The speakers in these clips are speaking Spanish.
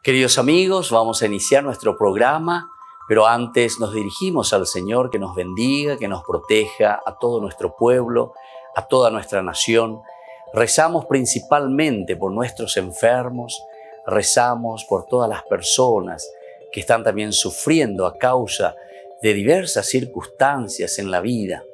Queridos amigos, vamos a iniciar nuestro programa, pero antes nos dirigimos al Señor que nos bendiga, que nos proteja a todo nuestro pueblo, a toda nuestra nación. Rezamos principalmente por nuestros enfermos, rezamos por todas las personas que están también sufriendo a causa de diversas circunstancias en la vida,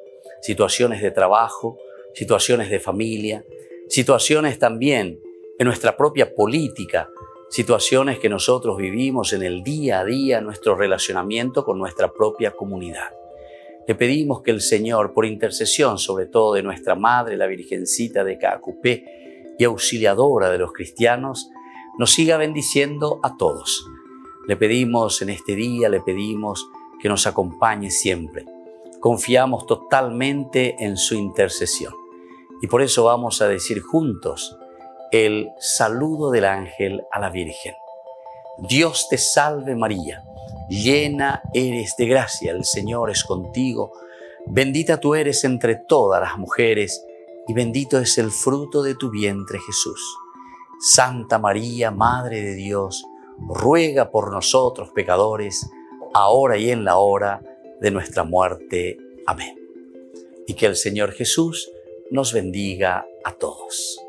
situaciones de trabajo, situaciones de familia, situaciones también en nuestra propia política, situaciones que nosotros vivimos en el día a día, nuestro relacionamiento con nuestra propia comunidad. Le pedimos que el Señor, por intercesión sobre todo de nuestra Madre, la Virgencita de Caacupé y auxiliadora de los cristianos, nos siga bendiciendo a todos. Le pedimos en este día, le pedimos que nos acompañe siempre. Confiamos totalmente en su intercesión. Y por eso vamos a decir juntos el saludo del ángel a la Virgen. Dios te salve María, llena eres de gracia, el Señor es contigo. Bendita tú eres entre todas las mujeres y bendito es el fruto de tu vientre Jesús. Santa María, Madre de Dios, ruega por nosotros pecadores, ahora y en la hora de nuestra muerte. Amén. Y que el Señor Jesús nos bendiga a todos.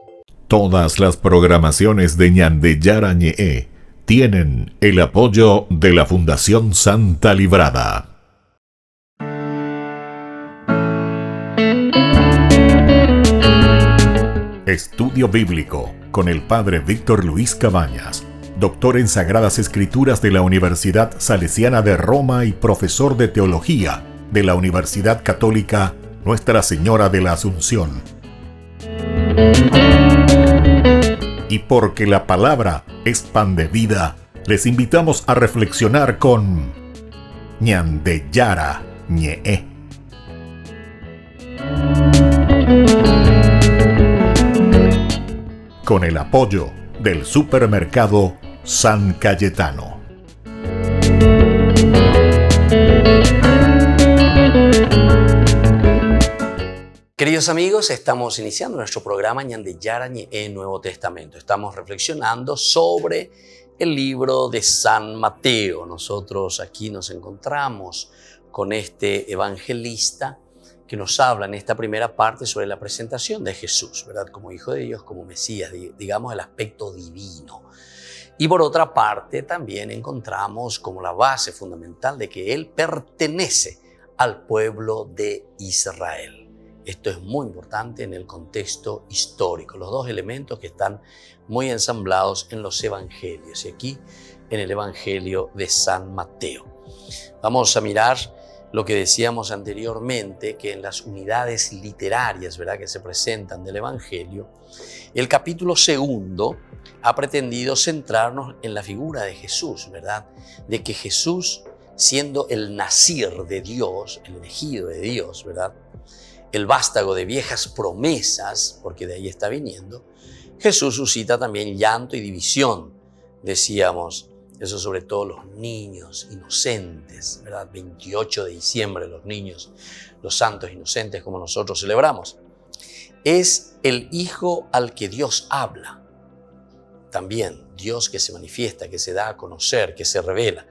Todas las programaciones de Ñandeyara Ñe'e tienen el apoyo de la Fundación Santa Librada. Estudio Bíblico con el Padre Víctor Luis Cabañas, doctor en Sagradas Escrituras de la Universidad Salesiana de Roma y profesor de Teología de la Universidad Católica Nuestra Señora de la Asunción. Y porque la palabra es pan de vida, les invitamos a reflexionar con Ñandeyara Ñe'e. Con el apoyo del supermercado San Cayetano. Queridos amigos, estamos iniciando nuestro programa Ñandeyara Ñe'e Nuevo Testamento. Estamos reflexionando sobre el libro de San Mateo. Nosotros aquí nos encontramos con este evangelista que nos habla en esta primera parte sobre la presentación de Jesús, ¿verdad? Como Hijo de Dios, como Mesías, digamos el aspecto divino. Y por otra parte también encontramos como la base fundamental de que Él pertenece al pueblo de Israel. Esto es muy importante en el contexto histórico, los dos elementos que están muy ensamblados en los evangelios y aquí en el evangelio de San Mateo. Vamos a mirar lo que decíamos anteriormente, que en las unidades literarias, ¿verdad?, que se presentan del evangelio, el capítulo 2 ha pretendido centrarnos en la figura de Jesús, ¿verdad?, de que Jesús, siendo el nazir de Dios, el elegido de Dios, ¿verdad?, el vástago de viejas promesas, porque de ahí está viniendo, Jesús suscita también llanto y división, decíamos, eso sobre todo los niños inocentes, ¿verdad? 28 de diciembre, los niños, los santos inocentes, como nosotros celebramos. Es el Hijo al que Dios habla. También Dios que se manifiesta, que se da a conocer, que se revela.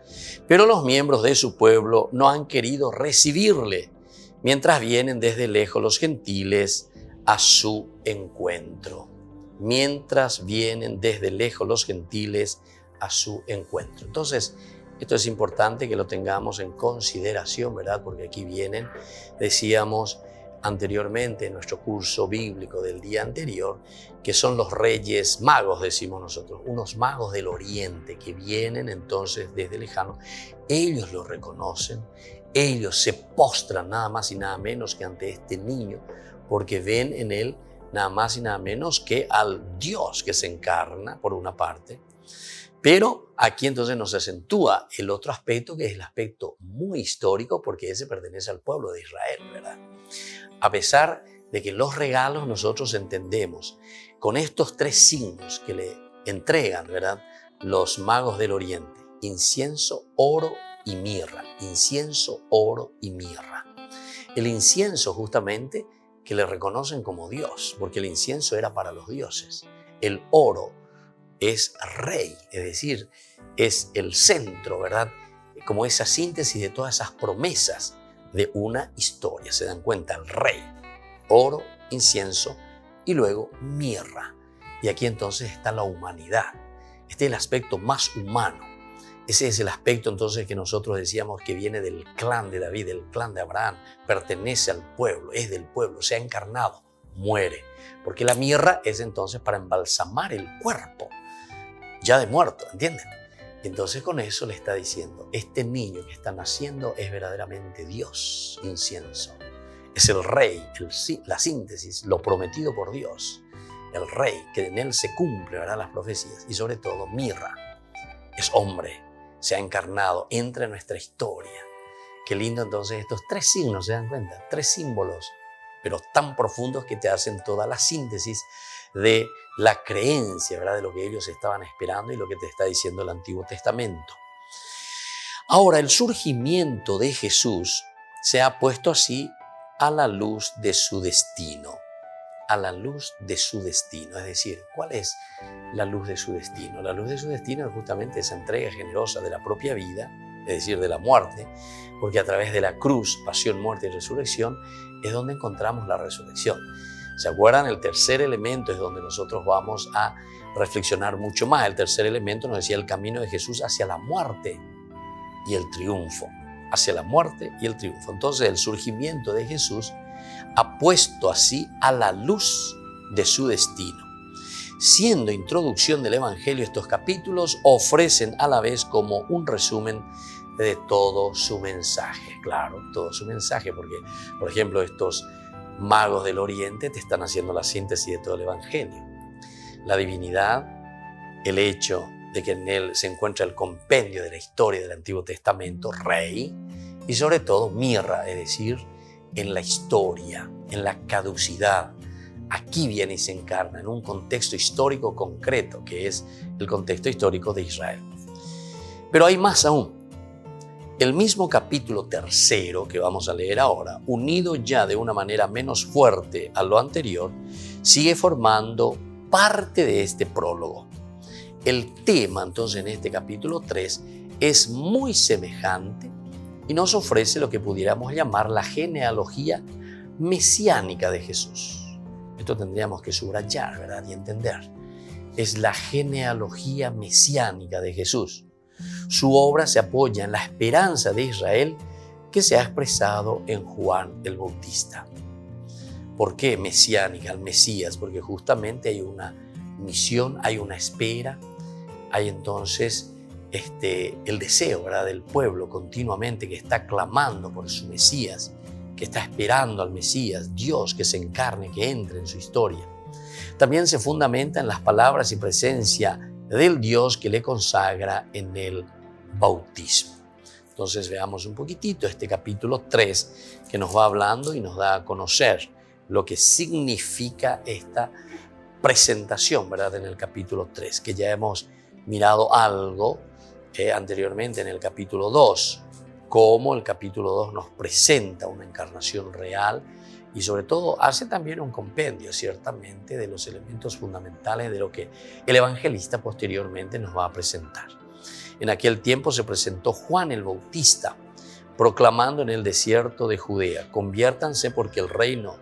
Pero los miembros de su pueblo no han querido recibirle, mientras vienen desde lejos los gentiles a su encuentro. Mientras vienen desde lejos los gentiles a su encuentro. Entonces, esto es importante que lo tengamos en consideración, ¿verdad? Porque aquí vienen, decíamos anteriormente en nuestro curso bíblico del día anterior, que son los reyes magos, decimos nosotros, unos magos del oriente que vienen entonces desde lejano. Ellos lo reconocen. Ellos se postran nada más y nada menos que ante este niño, porque ven en él nada más y nada menos que al Dios que se encarna, por una parte. Pero aquí entonces nos acentúa el otro aspecto, que es el aspecto muy histórico, porque ese pertenece al pueblo de Israel, ¿verdad? A pesar de que los regalos nosotros entendemos con estos tres signos que le entregan, ¿verdad?, los magos del oriente: incienso, oro y mirra. Incienso, oro y mirra. El incienso justamente que le reconocen como Dios, porque el incienso era para los dioses. El oro es rey, es decir, es el centro, ¿verdad? Como esa síntesis de todas esas promesas de una historia. Se dan cuenta, el rey, oro, incienso y luego mirra. Y aquí entonces está la humanidad. Este es el aspecto más humano. Ese es el aspecto entonces que nosotros decíamos que viene del clan de David, del clan de Abraham, pertenece al pueblo, es del pueblo, se ha encarnado, muere. Porque la mirra es entonces para embalsamar el cuerpo, ya de muerto, ¿entienden? Y entonces con eso le está diciendo, este niño que está naciendo es verdaderamente Dios, incienso. Es el rey, la síntesis, lo prometido por Dios. El rey, que en él se cumple, ¿verdad?, las profecías. Y sobre todo, mirra, es hombre, se ha encarnado, entra en nuestra historia. Qué lindo entonces estos tres signos, ¿se dan cuenta? Tres símbolos, pero tan profundos que te hacen toda la síntesis de la creencia, ¿verdad?, de lo que ellos estaban esperando y lo que te está diciendo el Antiguo Testamento. Ahora, el surgimiento de Jesús se ha puesto así a la luz de su destino. A la luz de su destino. Es decir, ¿cuál es la luz de su destino? La luz de su destino es justamente esa entrega generosa de la propia vida, es decir, de la muerte, porque a través de la cruz, pasión, muerte y resurrección, es donde encontramos la resurrección. ¿Se acuerdan? El tercer elemento es donde nosotros vamos a reflexionar mucho más. El tercer elemento nos decía el camino de Jesús hacia la muerte y el triunfo. Hacia la muerte y el triunfo. Entonces, el surgimiento de Jesús ha puesto así a la luz de su destino. Siendo introducción del Evangelio, estos capítulos ofrecen a la vez como un resumen de todo su mensaje. Claro, todo su mensaje, porque, por ejemplo, estos magos del Oriente te están haciendo la síntesis de todo el Evangelio. La divinidad, el hecho de que en él se encuentra el compendio de la historia del Antiguo Testamento, rey, y sobre todo mirra, es decir, en la historia, en la caducidad. Aquí viene y se encarna en un contexto histórico concreto, que es el contexto histórico de Israel. Pero hay más aún. El mismo capítulo tercero que vamos a leer ahora, unido ya de una manera menos fuerte a lo anterior, sigue formando parte de este prólogo. El tema entonces en este capítulo 3 es muy semejante y nos ofrece lo que pudiéramos llamar la genealogía mesiánica de Jesús. Esto tendríamos que subrayar, ¿verdad?, y entender. Es la genealogía mesiánica de Jesús. Su obra se apoya en la esperanza de Israel que se ha expresado en Juan el Bautista. ¿Por qué mesiánica, el Mesías? Porque justamente hay una misión, hay una espera, hay entonces el deseo, ¿verdad?, del pueblo continuamente que está clamando por su Mesías, que está esperando al Mesías, Dios que se encarne, que entre en su historia. También se fundamenta en las palabras y presencia del Dios que le consagra en el bautismo. Entonces veamos un poquitito este capítulo 3 que nos va hablando y nos da a conocer lo que significa esta presentación, ¿verdad?, en el capítulo 3, que ya hemos mirado algo anteriormente en el capítulo 2, cómo el capítulo 2 nos presenta una encarnación real y sobre todo hace también un compendio ciertamente de los elementos fundamentales de lo que el evangelista posteriormente nos va a presentar. En aquel tiempo se presentó Juan el Bautista, proclamando en el desierto de Judea: conviértanse porque el reino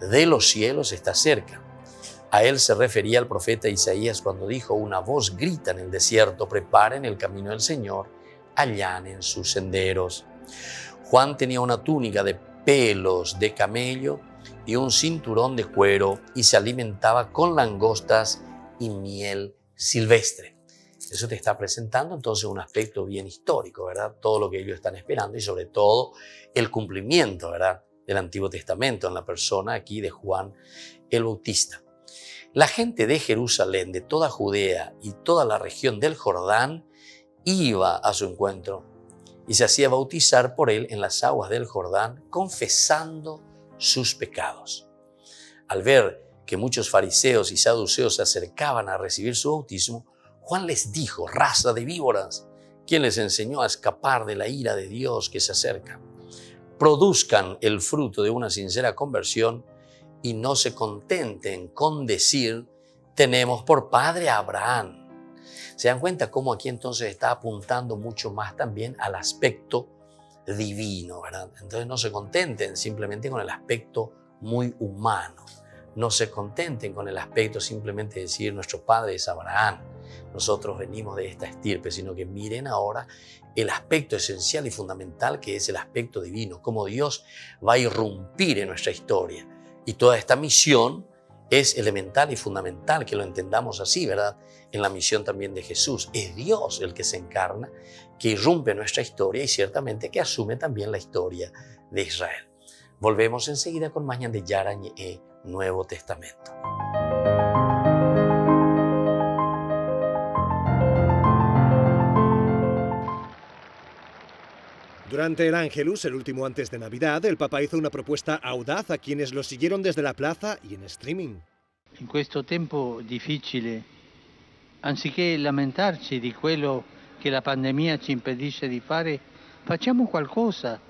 de los cielos está cerca. A él se refería el profeta Isaías cuando dijo: una voz grita en el desierto, preparen el camino del Señor, allanen sus senderos. Juan tenía una túnica de pelos de camello y un cinturón de cuero y se alimentaba con langostas y miel silvestre. Eso te está presentando entonces un aspecto bien histórico, ¿verdad? Todo lo que ellos están esperando y sobre todo el cumplimiento, ¿verdad?, del Antiguo Testamento en la persona aquí de Juan el Bautista. La gente de Jerusalén, de toda Judea y toda la región del Jordán iba a su encuentro y se hacía bautizar por él en las aguas del Jordán, confesando sus pecados. Al ver que muchos fariseos y saduceos se acercaban a recibir su bautismo, Juan les dijo: raza de víboras, ¿quién les enseñó a escapar de la ira de Dios que se acerca? Produzcan el fruto de una sincera conversión y no se contenten con decir: tenemos por padre a Abraham. ¿Se dan cuenta cómo aquí entonces está apuntando mucho más también al aspecto divino, ¿verdad? Entonces no se contenten simplemente con el aspecto muy humano. No se contenten con el aspecto simplemente de decir nuestro padre es Abraham, nosotros venimos de esta estirpe, sino que miren ahora el aspecto esencial y fundamental que es el aspecto divino, cómo Dios va a irrumpir en nuestra historia. Y toda esta misión es elemental y fundamental que lo entendamos así, ¿verdad? En la misión también de Jesús. Es Dios el que se encarna, que irrumpe en nuestra historia y ciertamente que asume también la historia de Israel. Volvemos enseguida con más de Yarañe Nuevo Testamento. Durante el Ángelus, el último antes de Navidad, el Papa hizo una propuesta audaz a quienes lo siguieron desde la plaza y en streaming. In questo tempo difficile, anziché lamentarci di quello che la pandemia ci impedisce di fare, facciamo qualcosa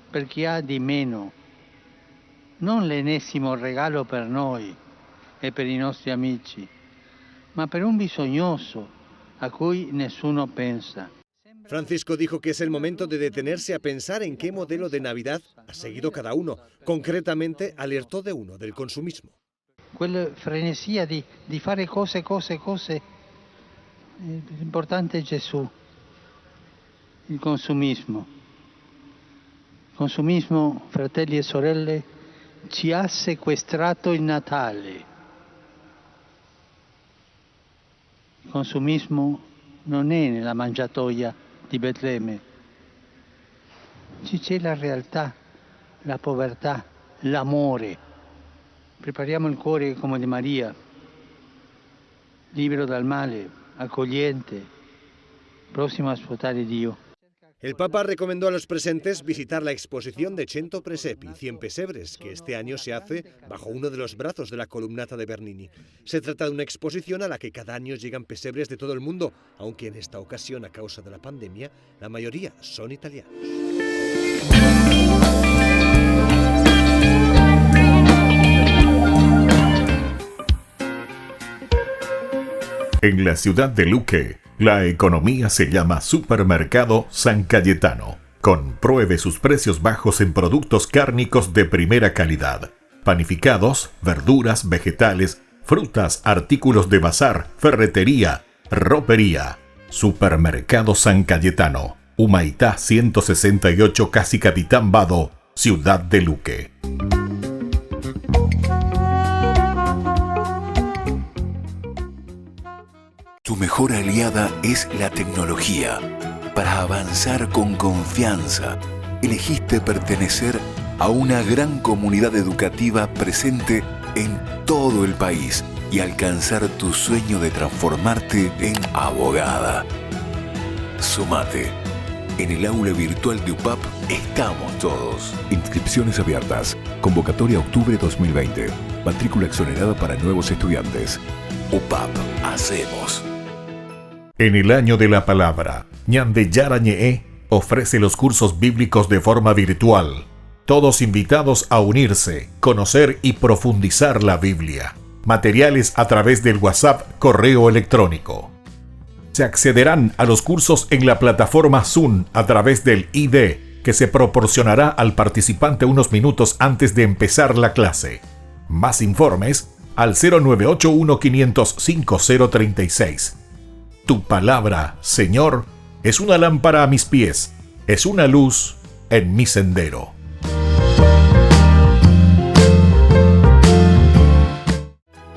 per chi ha di meno. Non l'ennesimo regalo per noi e per i nostri amici, ma per un bisognoso a cui nessuno pensa. Francisco dijo que es el momento de detenerse a pensar en qué modelo de Navidad ha seguido cada uno. Concretamente, alertó de uno, del consumismo. Quella frenesia di fare cose. L'importante è Gesù. Il consumismo. Il consumismo, fratelli e sorelle, ci ha sequestrato il Natale. Il consumismo non è nella mangiatoia di Betlemme. Ci c'è la realtà, la povertà, l'amore. Prepariamo il cuore come di Maria, libero dal male, accogliente, próximo a ascoltare Dio. El Papa recomendó a los presentes visitar la exposición de Cento Presepi, 100 pesebres, que este año se hace bajo uno de los brazos de la columnata de Bernini. Se trata de una exposición a la que cada año llegan pesebres de todo el mundo, aunque en esta ocasión, a causa de la pandemia, la mayoría son italianos. En la ciudad de Luque, la economía se llama Supermercado San Cayetano. Compruebe sus precios bajos en productos cárnicos de primera calidad. Panificados, verduras, vegetales, frutas, artículos de bazar, ferretería, ropería. Supermercado San Cayetano. Humaitá 168, Casi Capitán Vado, Ciudad de Luque. Tu mejor aliada es la tecnología. Para avanzar con confianza, elegiste pertenecer a una gran comunidad educativa presente en todo el país y alcanzar tu sueño de transformarte en abogada. Sumate. En el aula virtual de UPAP estamos todos. Inscripciones abiertas. Convocatoria octubre 2020. Matrícula exonerada para nuevos estudiantes. UPAP. Hacemos. En el año de la palabra, Ñande Yarañe ofrece los cursos bíblicos de forma virtual. Todos invitados a unirse, conocer y profundizar la Biblia. Materiales a través del WhatsApp, correo electrónico. Se accederán a los cursos en la plataforma Zoom a través del ID, que se proporcionará al participante unos minutos antes de empezar la clase. Más informes al 0981-500-5036. Tu palabra, Señor, es una lámpara a mis pies, es una luz en mi sendero.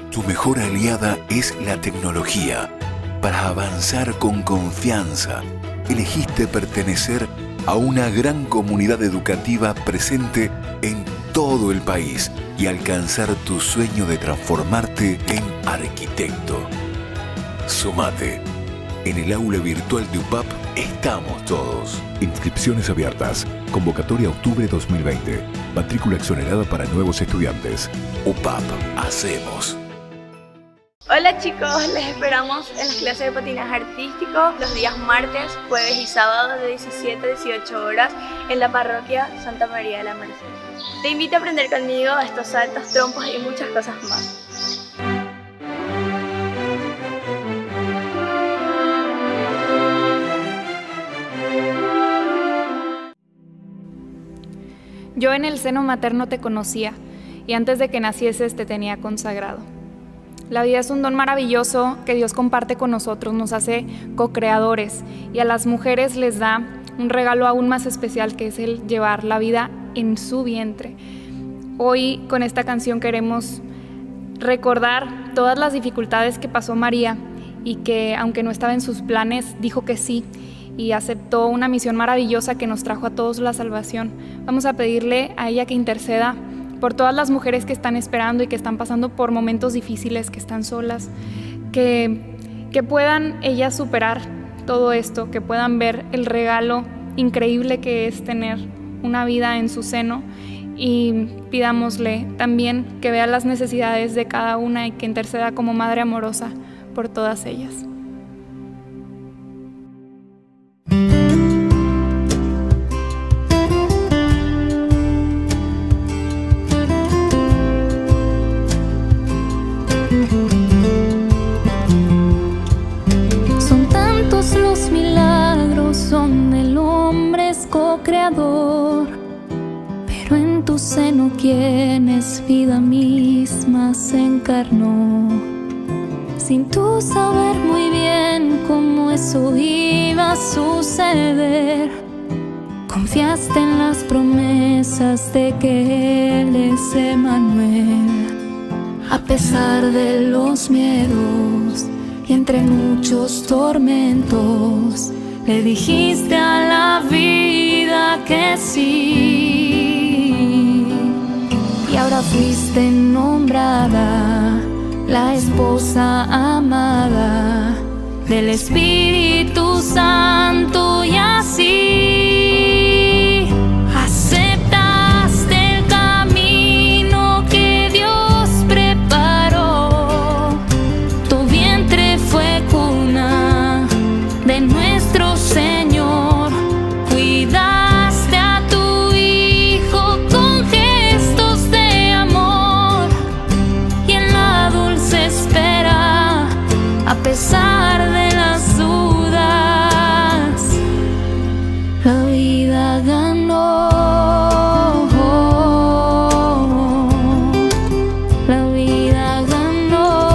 Tu mejor aliada es la tecnología. Para avanzar con confianza, elegiste pertenecer a una gran comunidad educativa presente en todo el país y alcanzar tu sueño de transformarte en arquitecto. Sumate. En el aula virtual de UPAP estamos todos. Inscripciones abiertas. Convocatoria octubre 2020. Matrícula exonerada para nuevos estudiantes. UPAP. Hacemos. Hola chicos, les esperamos en las clases de patinaje artístico los días martes, jueves y sábados de 17 a 18 horas en la parroquia Santa María de la Merced. Te invito a aprender conmigo estos saltos, trompos y muchas cosas más. Yo en el seno materno te conocía, y antes de que nacieses te tenía consagrado. La vida es un don maravilloso que Dios comparte con nosotros, nos hace co-creadores, y a las mujeres les da un regalo aún más especial, que es el llevar la vida en su vientre. Hoy con esta canción queremos recordar todas las dificultades que pasó María, y que aunque no estaba en sus planes, dijo que sí y aceptó una misión maravillosa que nos trajo a todos la salvación. Vamos a pedirle a ella que interceda por todas las mujeres que están esperando y que están pasando por momentos difíciles, que están solas, que puedan ellas superar todo esto, que puedan ver el regalo increíble que es tener una vida en su seno, y pidámosle también que vea las necesidades de cada una y que interceda como madre amorosa por todas ellas. Son tantos los milagros donde el hombre es co-creador, pero en tu seno quien es vida misma se encarnó. Sin tú saber muy bien cómo eso iba a suceder, confiaste en las promesas de que Él es Emmanuel. A pesar de los miedos y entre muchos tormentos, le dijiste a la vida que sí. Y ahora fuiste nombrada la esposa amada del Espíritu Santo, y así aceptaste el camino que Dios preparó. Tu vientre fue cuna de nuestro Señor, cuidaste a tu Hijo con gestos de amor, y en la dulce espera, a pesar de las dudas, la vida ganó. La vida ganó.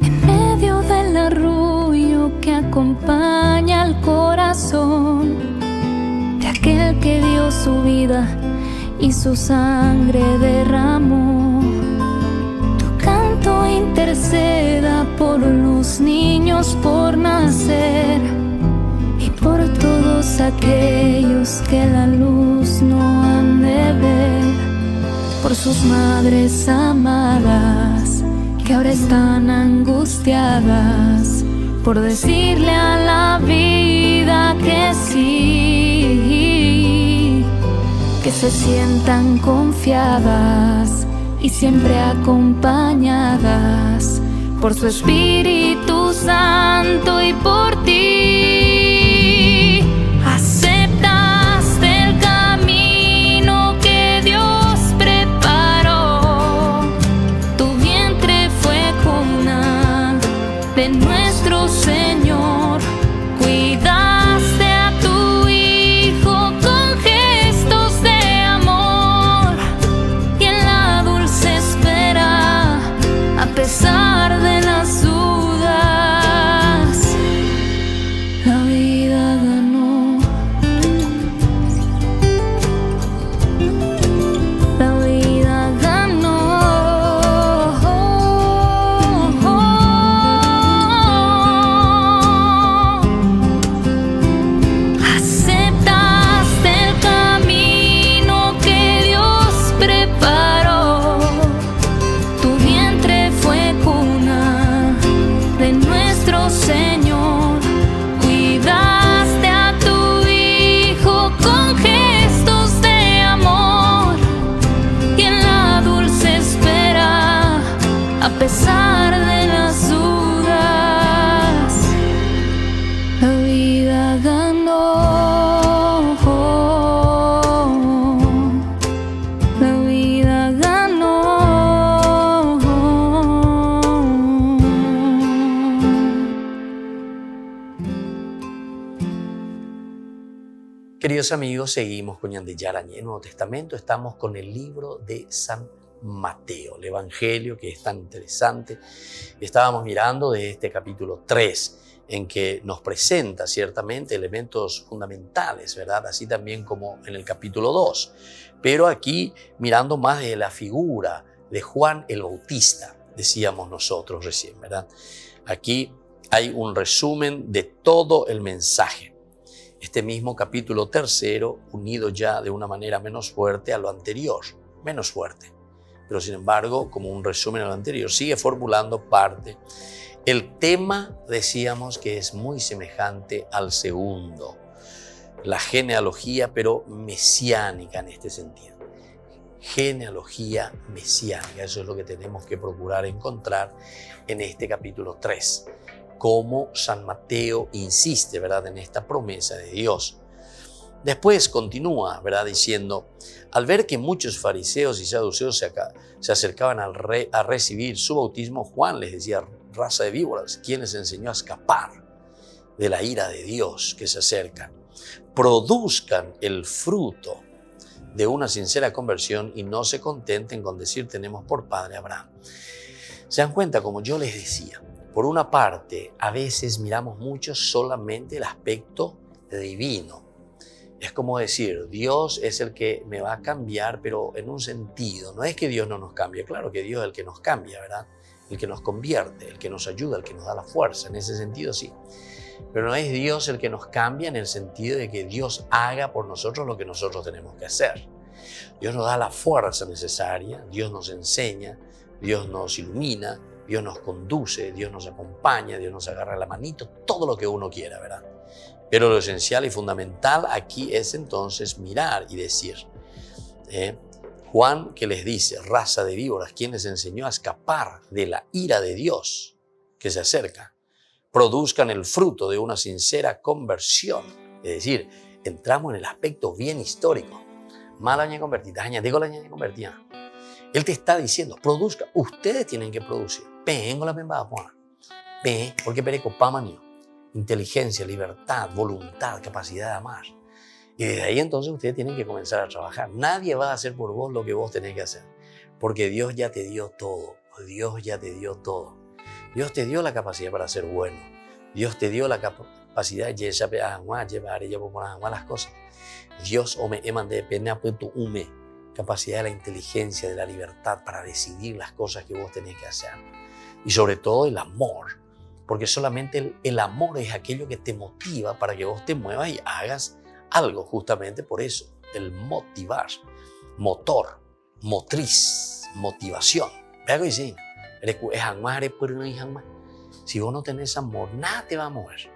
En medio del arrullo que acompaña al corazón de aquel que dio su vida y su sangre derramó, tu canto interceda por los niños por nacer y por todos aquellos que la luz no han de ver, por sus madres amadas que ahora están angustiadas por decirle a la vida que sí, que se sientan confiadas y siempre acompañadas por su Espíritu Santo y por ti. Aceptaste el camino que Dios preparó. Tu vientre fue cuna de nuestro Señor, cuidaste a tu Hijo con gestos de amor, y en la dulce espera, a pesar de las dudas, la vida ganó. La vida ganó. Aceptaste el camino que Dios preparó. Tu vientre fue cuna de nuestro Señor, cuidaste a tu Hijo con gestos de amor, y en la dulce espera, a pesar de las dudas, la vida ganó. La vida ganó. Queridos amigos, seguimos con Ñande Yarañé, en el Nuevo Testamento. Estamos con el libro de San Mateo, el Evangelio que es tan interesante. Estábamos mirando de este capítulo 3, en que nos presenta ciertamente elementos fundamentales, ¿verdad? Así también como en el capítulo 2. Pero aquí mirando más de la figura de Juan el Bautista, decíamos nosotros recién, ¿verdad? Aquí hay un resumen de todo el mensaje. Este mismo capítulo 3, unido ya de una manera menos fuerte a lo anterior, menos fuerte. Pero sin embargo, como un resumen a lo anterior, sigue formulando parte. El tema, decíamos, que es muy semejante al segundo. La genealogía, pero mesiánica en este sentido. Genealogía mesiánica, eso es lo que tenemos que procurar encontrar en este capítulo 3. Cómo San Mateo insiste, ¿verdad?, en esta promesa de Dios. Después continúa, ¿verdad?, diciendo, al ver que muchos fariseos y saduceos se acercaban a recibir su bautismo, Juan les decía, raza de víboras, ¿quién les enseñó a escapar de la ira de Dios que se acerca? Produzcan el fruto de una sincera conversión y no se contenten con decir tenemos por padre Abraham. ¿Se dan cuenta? Como yo les decía, por una parte, a veces miramos mucho solamente el aspecto divino. Es como decir, Dios es el que me va a cambiar, pero en un sentido. No es que Dios no nos cambie, claro que Dios es el que nos cambia, ¿verdad? El que nos convierte, el que nos ayuda, el que nos da la fuerza. En ese sentido, sí. Pero no es Dios el que nos cambia en el sentido de que Dios haga por nosotros lo que nosotros tenemos que hacer. Dios nos da la fuerza necesaria, Dios nos enseña, Dios nos ilumina, Dios nos conduce, Dios nos acompaña, Dios nos agarra la manito, todo lo que uno quiera, ¿verdad? Pero lo esencial y fundamental aquí es entonces mirar y decir, Juan que les dice, raza de víboras, ¿quién les enseñó a escapar de la ira de Dios que se acerca? Produzcan el fruto de una sincera conversión. Es decir, entramos en el aspecto bien histórico. Mala ña convertida, digo la ña convertida. Él te está diciendo, produzca, ustedes tienen que producir. Vengo la pembada, porque pereco pamanio. Inteligencia, libertad, voluntad, capacidad de amar. Y desde ahí entonces ustedes tienen que comenzar a trabajar. Nadie va a hacer por vos lo que vos tenés que hacer. Porque Dios ya te dio todo. Dios ya te dio todo. Dios te dio la capacidad para ser bueno. Dios te dio la capacidad de llevar las cosas. Dios capacidad de la inteligencia, de la libertad para decidir las cosas que vos tenés que hacer. Y sobre todo el amor. Porque solamente el amor es aquello que te motiva para que vos te muevas y hagas algo, justamente por eso. El motivar, motor, motriz, motivación. Vea que sí. Si vos no tenés amor, nada te va a mover.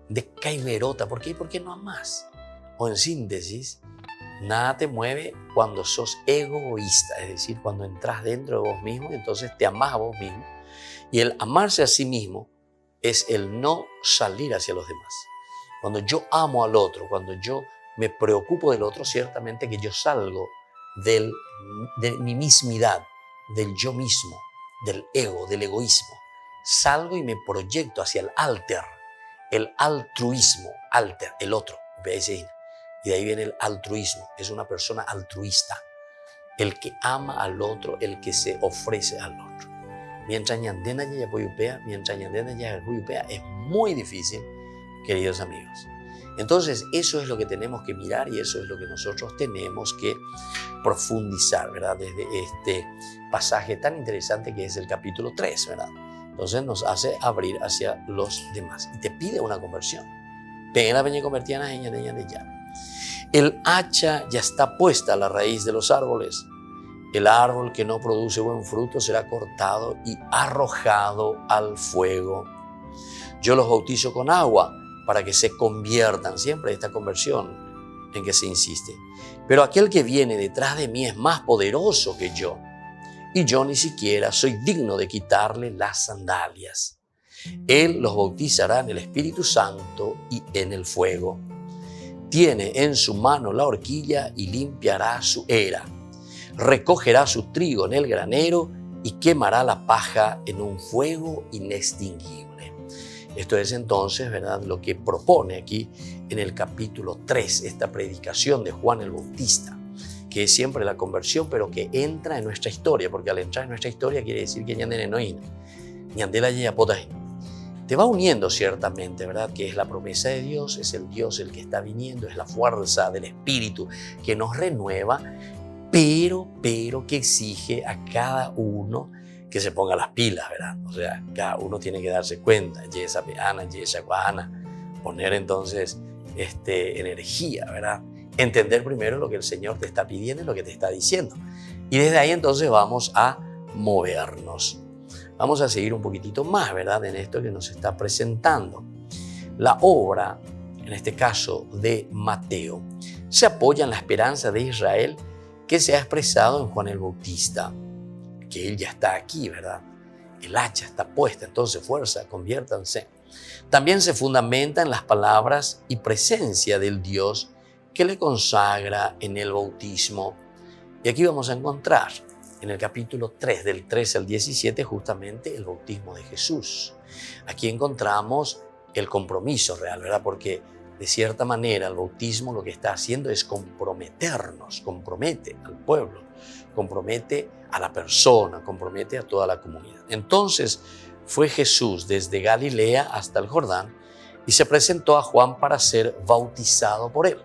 De caiberota. ¿Por qué? Porque no amás. O en síntesis, nada te mueve cuando sos egoísta. Es decir, cuando entras dentro de vos mismo y entonces te amás a vos mismo. Y el amarse a sí mismo es el no salir hacia los demás. Cuando yo amo al otro, cuando yo me preocupo del otro, ciertamente que yo salgo de mi mismidad, del yo mismo, del ego, del egoísmo. Salgo y me proyecto hacia el altruismo, el otro. Y de ahí viene el altruismo. Es una persona altruista, el que ama al otro, el que se ofrece al otro. Mientras ñandena ya puyupea, es muy difícil, queridos amigos. Entonces, eso es lo que tenemos que mirar y eso es lo que nosotros tenemos que profundizar, ¿verdad? Desde este pasaje tan interesante que es el capítulo 3, ¿verdad? Entonces nos hace abrir hacia los demás y te pide una conversión. Ven la peña convertida en ya. El hacha ya está puesta a la raíz de los árboles. El árbol que no produce buen fruto será cortado y arrojado al fuego. Yo los bautizo con agua para que se conviertan. Siempre esta conversión en que se insiste. Pero aquel que viene detrás de mí es más poderoso que yo. Y yo ni siquiera soy digno de quitarle las sandalias. Él los bautizará en el Espíritu Santo y en el fuego. Tiene en su mano la horquilla y limpiará su era. Recogerá su trigo en el granero y quemará la paja en un fuego inextinguible. Esto es entonces, ¿verdad?, lo que propone aquí en el capítulo 3, esta predicación de Juan el Bautista, que es siempre la conversión, pero que entra en nuestra historia, porque al entrar en nuestra historia quiere decir que ñandene no ina, ñandela ya potajina. Te va uniendo ciertamente, ¿verdad? Que es la promesa de Dios, es el Dios el que está viniendo, es la fuerza del Espíritu que nos renueva, pero que exige a cada uno que se ponga las pilas, ¿verdad? O sea, cada uno tiene que darse cuenta, poner entonces energía, ¿verdad? Entender primero lo que el Señor te está pidiendo y lo que te está diciendo. Y desde ahí entonces vamos a movernos. Vamos a seguir un poquitito más, ¿verdad? En esto que nos está presentando. La obra, en este caso de Mateo, se apoya en la esperanza de Israel que se ha expresado en Juan el Bautista, que él ya está aquí, ¿verdad? El hacha está puesta, entonces fuerza, conviértanse. También se fundamenta en las palabras y presencia del Dios que le consagra en el bautismo. Y aquí vamos a encontrar en el capítulo 3, del 13 al 17, justamente el bautismo de Jesús. Aquí encontramos el compromiso real, ¿verdad? Porque de cierta manera el bautismo lo que está haciendo es comprometernos, compromete al pueblo, compromete a la persona, compromete a toda la comunidad. Entonces fue Jesús desde Galilea hasta el Jordán y se presentó a Juan para ser bautizado por él.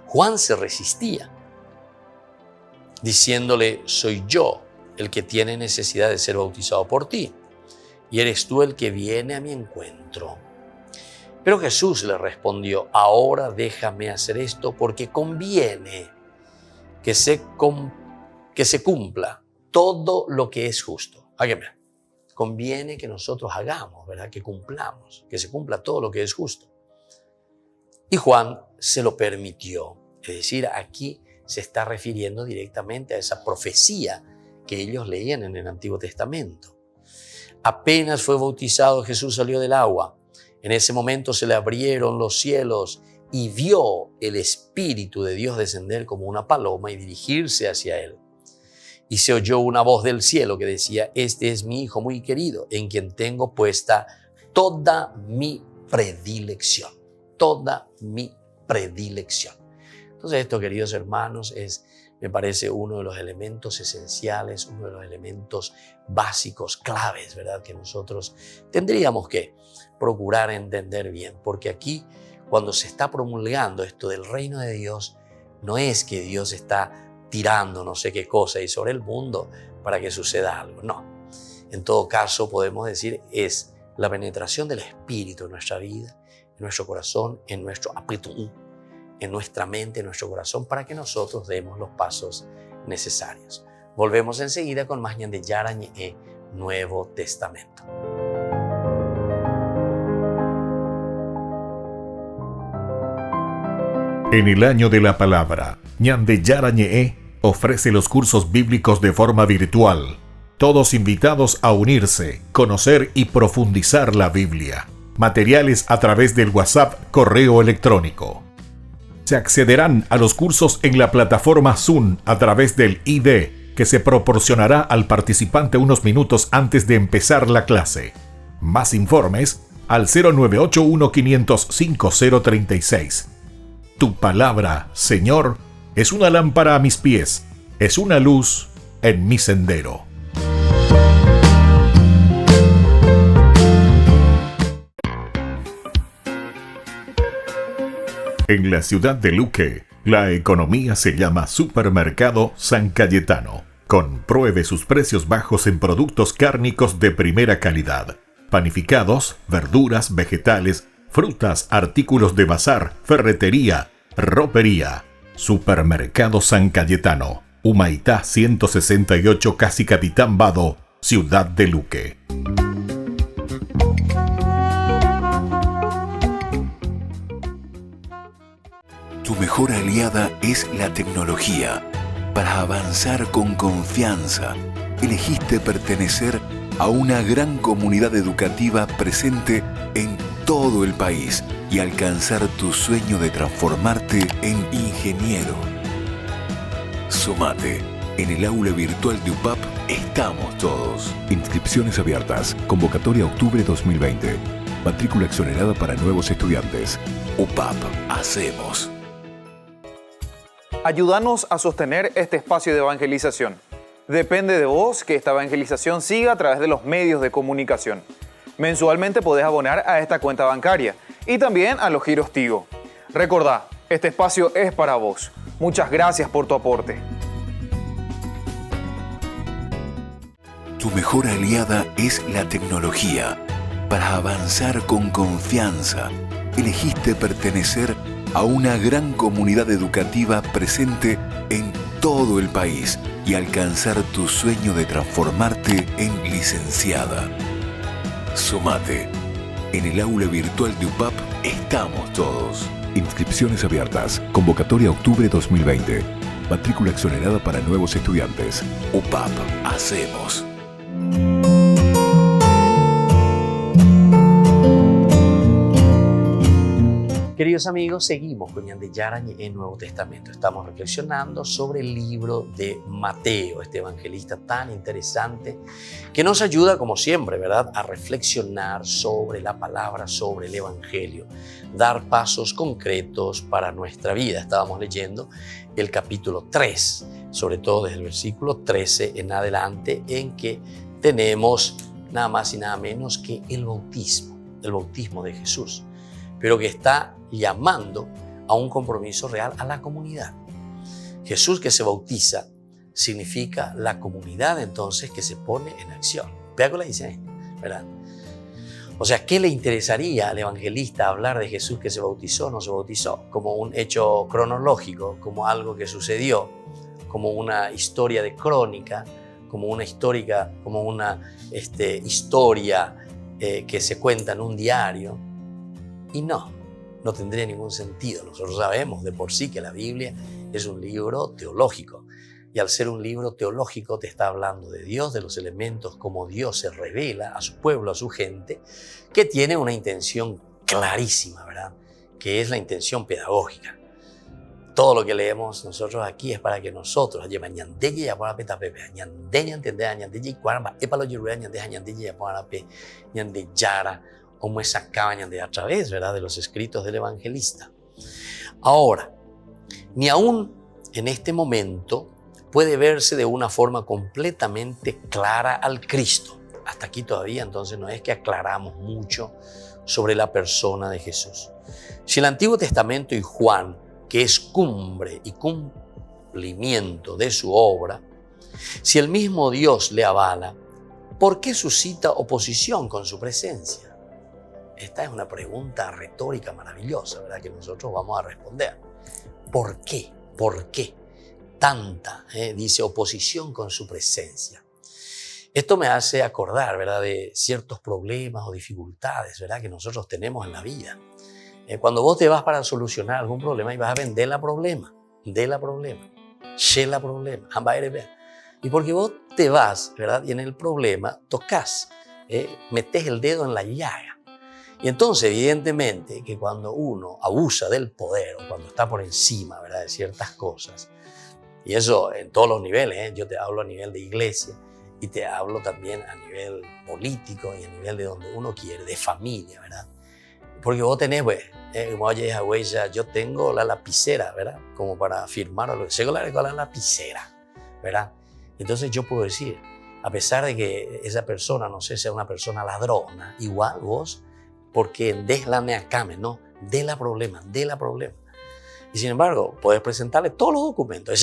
Juan se resistía, diciéndole: soy yo el que tiene necesidad de ser bautizado por ti, y eres tú el que viene a mi encuentro. Pero Jesús le respondió: ahora déjame hacer esto, porque conviene que se cumpla todo lo que es justo. Hágame. Conviene que nosotros hagamos, ¿verdad? Que cumplamos, que se cumpla todo lo que es justo. Y Juan se lo permitió. Es decir, aquí se está refiriendo directamente a esa profecía que ellos leían en el Antiguo Testamento. Apenas fue bautizado, Jesús salió del agua. En ese momento se le abrieron los cielos y vio el Espíritu de Dios descender como una paloma y dirigirse hacia él. Y se oyó una voz del cielo que decía: este es mi Hijo muy querido, en quien tengo puesta toda mi predilección. Toda mi predilección. Entonces esto, queridos hermanos, me parece uno de los elementos esenciales, uno de los elementos básicos, claves, ¿verdad? Que nosotros tendríamos que procurar entender bien, porque aquí, cuando se está promulgando esto del reino de Dios, no es que Dios está tirando no sé qué cosa y sobre el mundo para que suceda algo, no. En todo caso, podemos decir, es la penetración del Espíritu en nuestra vida, en nuestro corazón, en nuestro apetito, en nuestra mente, en nuestro corazón, para que nosotros demos los pasos necesarios. Volvemos enseguida con más ñande Yarañe Nuevo Testamento. En el año de la palabra, ñande Yarañe ofrece los cursos bíblicos de forma virtual. Todos invitados a unirse, conocer y profundizar la Biblia. Materiales a través del WhatsApp, correo electrónico. Se accederán a los cursos en la plataforma Zoom a través del ID que se proporcionará al participante unos minutos antes de empezar la clase. Más informes al 0981-500-5036. Tu palabra, Señor, es una lámpara a mis pies, es una luz en mi sendero. En la ciudad de Luque, la economía se llama Supermercado San Cayetano. Compruebe sus precios bajos en productos cárnicos de primera calidad. Panificados, verduras, vegetales, frutas, artículos de bazar, ferretería, ropería. Supermercado San Cayetano, Humaitá 168, Casi Capitán Vado, ciudad de Luque. Tu mejor aliada es la tecnología. Para avanzar con confianza, elegiste pertenecer a una gran comunidad educativa presente en todo el país y alcanzar tu sueño de transformarte en ingeniero. Sumate. En el aula virtual de UPAP estamos todos. Inscripciones abiertas. Convocatoria octubre 2020. Matrícula exonerada para nuevos estudiantes. UPAP, hacemos. Ayúdanos a sostener este espacio de evangelización. Depende de vos que esta evangelización siga a través de los medios de comunicación. Mensualmente podés abonar a esta cuenta bancaria y también a los giros Tigo. Recordá, este espacio es para vos. Muchas gracias por tu aporte. Tu mejor aliada es la tecnología. Para avanzar con confianza, elegiste pertenecer a una gran comunidad educativa presente en todo el país y alcanzar tu sueño de transformarte en licenciada. Sumate. En el aula virtual de UPAP estamos todos. Inscripciones abiertas. Convocatoria octubre 2020. Matrícula exonerada para nuevos estudiantes. UPAP, hacemos. Queridos amigos, seguimos con Ñande Yarañe en Nuevo Testamento. Estamos reflexionando sobre el libro de Mateo, este evangelista tan interesante que nos ayuda, como siempre, ¿verdad?, a reflexionar sobre la palabra, sobre el evangelio, dar pasos concretos para nuestra vida. Estábamos leyendo el capítulo 3, sobre todo desde el versículo 13 en adelante, en que tenemos nada más y nada menos que el bautismo de Jesús, pero que está llamando a un compromiso real a la comunidad. Jesús que se bautiza significa la comunidad entonces que se pone en acción. Vea que la dice ahí, ¿verdad? O sea, ¿qué le interesaría al evangelista hablar de Jesús que se bautizó o no se bautizó? Como un hecho cronológico, como algo que sucedió, como una historia de crónica, como una historia que se cuenta en un diario. Y no tendría ningún sentido. Nosotros sabemos de por sí que la Biblia es un libro teológico. Y al ser un libro teológico te está hablando de Dios, de los elementos como Dios se revela a su pueblo, a su gente, que tiene una intención clarísima, ¿verdad? Que es la intención pedagógica. Todo lo que leemos nosotros aquí es para que nosotros, como esa cabaña de a través, ¿verdad?, de los escritos del evangelista. Ahora, ni aún en este momento puede verse de una forma completamente clara al Cristo. Hasta aquí todavía, entonces, no es que aclaramos mucho sobre la persona de Jesús. Si el Antiguo Testamento y Juan, que es cumbre y cumplimiento de su obra, si el mismo Dios le avala, ¿por qué suscita oposición con su presencia? Esta es una pregunta retórica maravillosa, ¿verdad?, que nosotros vamos a responder. ¿Por qué? ¿Por qué tanta, dice, oposición con su presencia? Esto me hace acordar, ¿verdad?, de ciertos problemas o dificultades, ¿verdad?, que nosotros tenemos en la vida. Cuando vos te vas para solucionar algún problema y vas a vender la problema, y porque vos te vas, ¿verdad?, y en el problema tocas, metes el dedo en la llaga. Y entonces, evidentemente, que cuando uno abusa del poder o cuando está por encima, ¿verdad?, de ciertas cosas, y eso en todos los niveles, yo te hablo a nivel de iglesia y te hablo también a nivel político y a nivel de donde uno quiere, de familia, ¿verdad? Porque vos tenés, pues, yo tengo la lapicera, ¿verdad?, como para firmar algo. Tengo la lapicera, ¿verdad? Entonces yo puedo decir, a pesar de que esa persona, no sé, sea una persona ladrona, igual vos, porque deslaneacame, no, de la problema. Y sin embargo, puedes presentarle todos los documentos,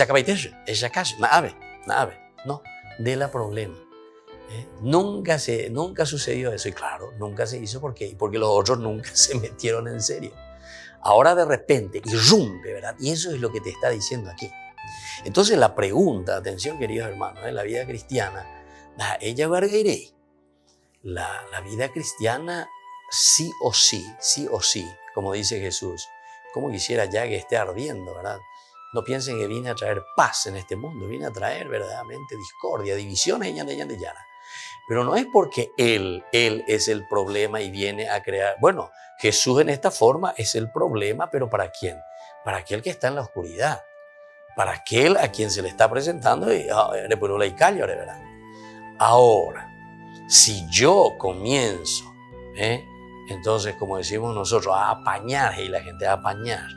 no, de la problema. Nunca sucedió eso, y claro, nunca se hizo porque los otros nunca se metieron en serio. Ahora de repente irrumpe, ¿verdad? Y eso es lo que te está diciendo aquí. Entonces la pregunta, atención queridos hermanos, en la vida cristiana, la vida cristiana sí o sí, como dice Jesús, como quisiera ya que esté ardiendo, ¿verdad? No piensen que vine a traer paz en este mundo, vine a traer verdaderamente discordia, divisiones, pero no es porque Él es el problema y viene a crear. Bueno, Jesús en esta forma es el problema, pero ¿para quién? Para aquel que está en la oscuridad, para aquel a quien se le está presentando y ¿verdad? Ahora, si yo comienzo Entonces, como decimos nosotros, a apañar, y la gente a apañar.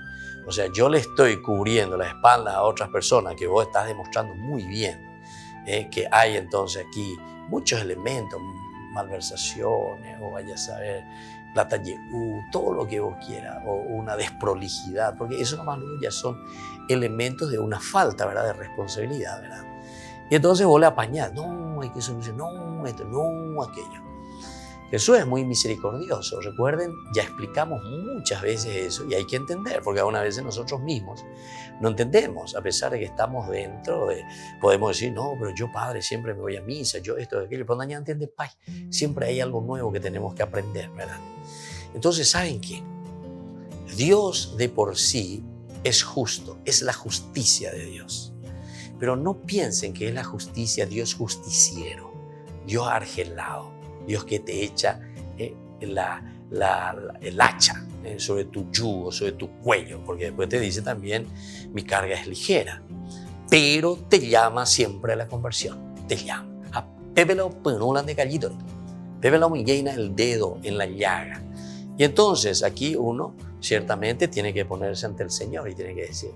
O sea, yo le estoy cubriendo la espalda a otras personas que vos estás demostrando muy bien que hay entonces aquí muchos elementos, malversaciones, o vaya a saber, plata todo lo que vos quieras, o una desprolijidad, porque eso nomás ya son elementos de una falta, ¿verdad?, de responsabilidad, ¿verdad? Y entonces vos le apañás, no, hay que solucionar, no, esto, no, aquello. Jesús es muy misericordioso. Recuerden, ya explicamos muchas veces eso y hay que entender, porque algunas veces nosotros mismos no entendemos, a pesar de que estamos dentro de, podemos decir, no, pero yo, Padre, siempre me voy a misa, yo esto, aquello, pero nadie entiende, Pai, siempre hay algo nuevo que tenemos que aprender, ¿verdad? Entonces, ¿saben qué? Dios de por sí es justo, es la justicia de Dios. Pero no piensen que es la justicia, Dios justiciero, Dios argelado, Dios que te echa el hacha sobre tu yugo, sobre tu cuello, porque después te dice también, mi carga es ligera, pero te llama siempre a la conversión, te llama. A pépelo penolan de callito, pépelo me llena el dedo en la llaga. Y entonces aquí uno ciertamente tiene que ponerse ante el Señor y tiene que decir,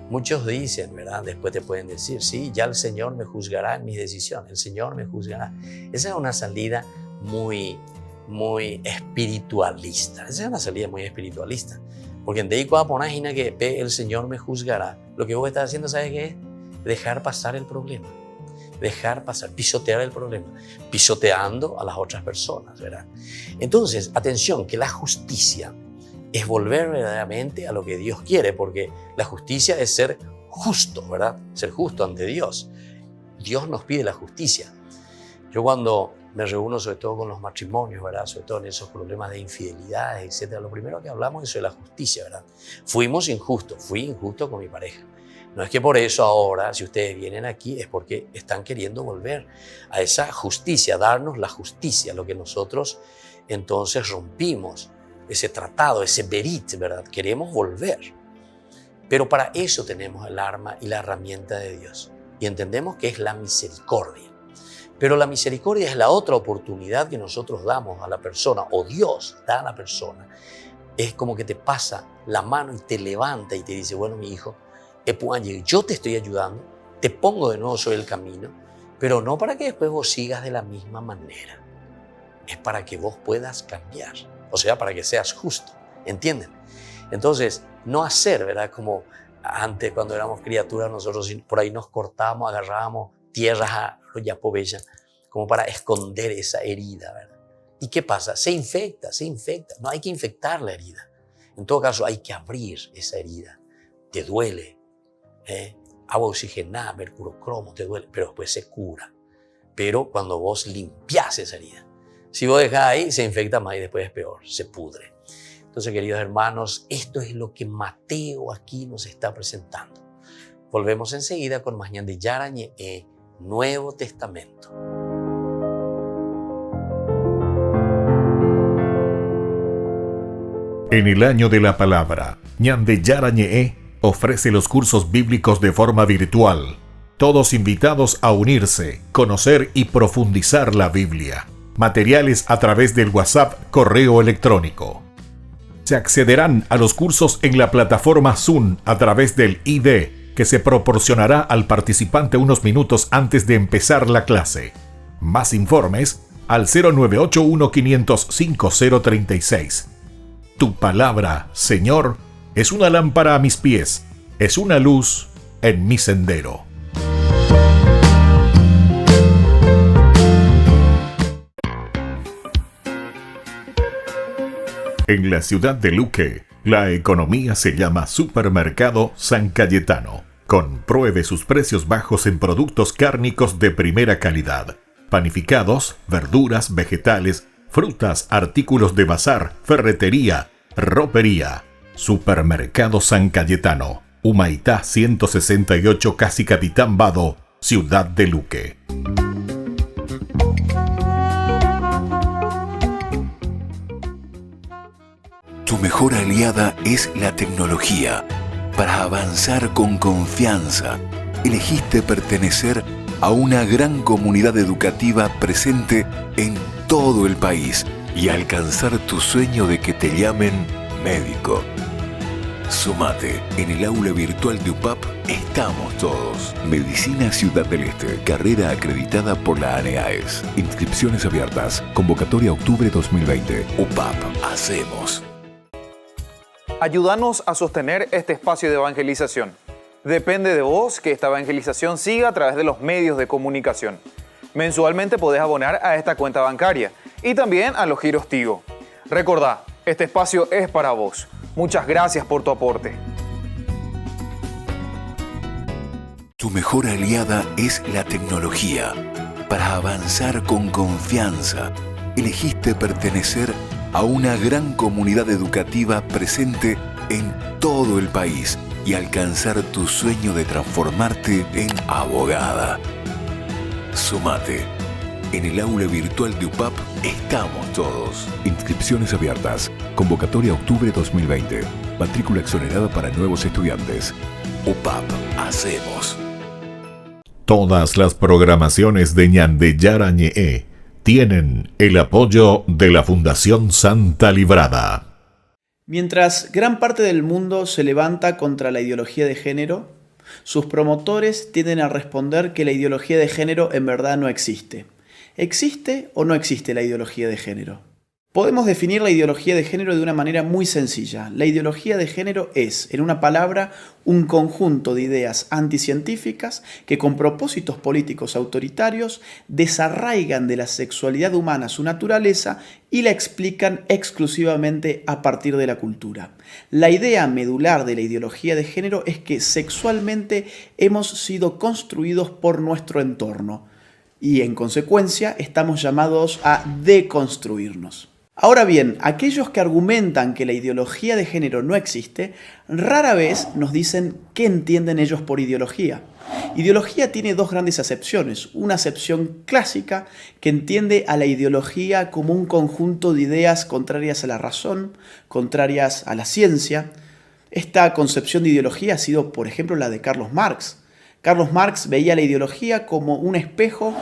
muchos dicen, ¿verdad? Después te pueden decir, sí, ya el Señor me juzgará en mis decisiones, el Señor me juzgará. Esa es una salida muy espiritualista. Esa es una salida muy espiritualista. Porque en Deico Aponagina que el Señor me juzgará, lo que vos estás haciendo, ¿sabes qué es? Dejar pasar el problema. Dejar pasar, pisotear el problema, pisoteando a las otras personas, ¿verdad? Entonces, atención, que la justicia es volver verdaderamente a lo que Dios quiere, porque la justicia es ser justo, ¿verdad? Ser justo ante Dios. Dios nos pide la justicia. Yo cuando me reúno sobre todo con los matrimonios, ¿verdad? Sobre todo en esos problemas de infidelidades, etc. Lo primero que hablamos es sobre la justicia, ¿verdad? Fui injusto con mi pareja. No es que por eso ahora, si ustedes vienen aquí, es porque están queriendo volver a esa justicia, darnos la justicia, lo que nosotros entonces rompimos, ese tratado, ese berit, ¿verdad? Queremos volver. Pero para eso tenemos el arma y la herramienta de Dios. Y entendemos que es la misericordia. Pero la misericordia es la otra oportunidad que nosotros damos a la persona, o Dios da a la persona. Es como que te pasa la mano y te levanta y te dice, bueno, mi hijo, yo te estoy ayudando, te pongo de nuevo sobre el camino, pero no para que después vos sigas de la misma manera. Es para que vos puedas cambiar, o sea, para que seas justo, ¿entienden? Entonces, no hacer, ¿verdad? Como antes cuando éramos criaturas, nosotros por ahí nos cortábamos, agarrábamos tierras a los yapobella, como para esconder esa herida, ¿verdad? ¿Y qué pasa? Se infecta. No hay que infectar la herida. En todo caso, hay que abrir esa herida. Te duele. Agua oxigenada, mercurocromo, te duele, pero después se cura. Pero cuando vos limpiás esa herida, si vos dejás ahí, se infecta más y después es peor, se pudre. Entonces, queridos hermanos, esto es lo que Mateo aquí nos está presentando. Volvemos enseguida con más ñande Yarañe Nuevo Testamento. En el año de la palabra, ñande Yarañe ofrece los cursos bíblicos de forma virtual. Todos invitados a unirse, conocer y profundizar la Biblia. Materiales a través del WhatsApp, correo electrónico. Se accederán a los cursos en la plataforma Zoom a través del ID, que se proporcionará al participante unos minutos antes de empezar la clase. Más informes al 0981-500-5036. Tu palabra, Señor, es una lámpara a mis pies, es una luz en mi sendero. En la ciudad de Luque, la economía se llama Supermercado San Cayetano. Compruebe sus precios bajos en productos cárnicos de primera calidad. Panificados, verduras, vegetales, frutas, artículos de bazar, ferretería, ropería. Supermercado San Cayetano, Humaitá 168, Casi Capitán Vado, Ciudad de Luque. Tu mejor aliada es la tecnología. Para avanzar con confianza, elegiste pertenecer a una gran comunidad educativa presente en todo el país, y alcanzar tu sueño de que te llamen médico. Sumate. En el aula virtual de UPAP estamos todos. Medicina Ciudad del Este, carrera acreditada por la ANEAES. Inscripciones abiertas. Convocatoria octubre 2020. UPAP, hacemos. Ayúdanos a sostener este espacio de evangelización. Depende de vos que esta evangelización siga a través de los medios de comunicación. Mensualmente podés abonar a esta cuenta bancaria y también a los giros Tigo. Recordá, este espacio es para vos. Muchas gracias por tu aporte. Tu mejor aliada es la tecnología. Para avanzar con confianza, elegiste pertenecer a una gran comunidad educativa presente en todo el país y alcanzar tu sueño de transformarte en abogada. Sumate. En el aula virtual de UPAP estamos todos. Inscripciones abiertas. Convocatoria octubre 2020. Matrícula exonerada para nuevos estudiantes. UPAP, hacemos. Todas las programaciones de Ñande Yara Ñe'e tienen el apoyo de la Fundación Santa Librada. Mientras gran parte del mundo se levanta contra la ideología de género, sus promotores tienden a responder que la ideología de género en verdad no existe. ¿Existe o no existe la ideología de género? Podemos definir la ideología de género de una manera muy sencilla. La ideología de género es, en una palabra, un conjunto de ideas anticientíficas que con propósitos políticos autoritarios desarraigan de la sexualidad humana su naturaleza y la explican exclusivamente a partir de la cultura. La idea medular de la ideología de género es que sexualmente hemos sido construidos por nuestro entorno y en consecuencia estamos llamados a deconstruirnos. Ahora bien, aquellos que argumentan que la ideología de género no existe, rara vez nos dicen qué entienden ellos por ideología. Ideología tiene dos grandes acepciones. Una acepción clásica que entiende a la ideología como un conjunto de ideas contrarias a la razón, contrarias a la ciencia. Esta concepción de ideología ha sido, por ejemplo, la de Carlos Marx. Carlos Marx veía la ideología como un espejo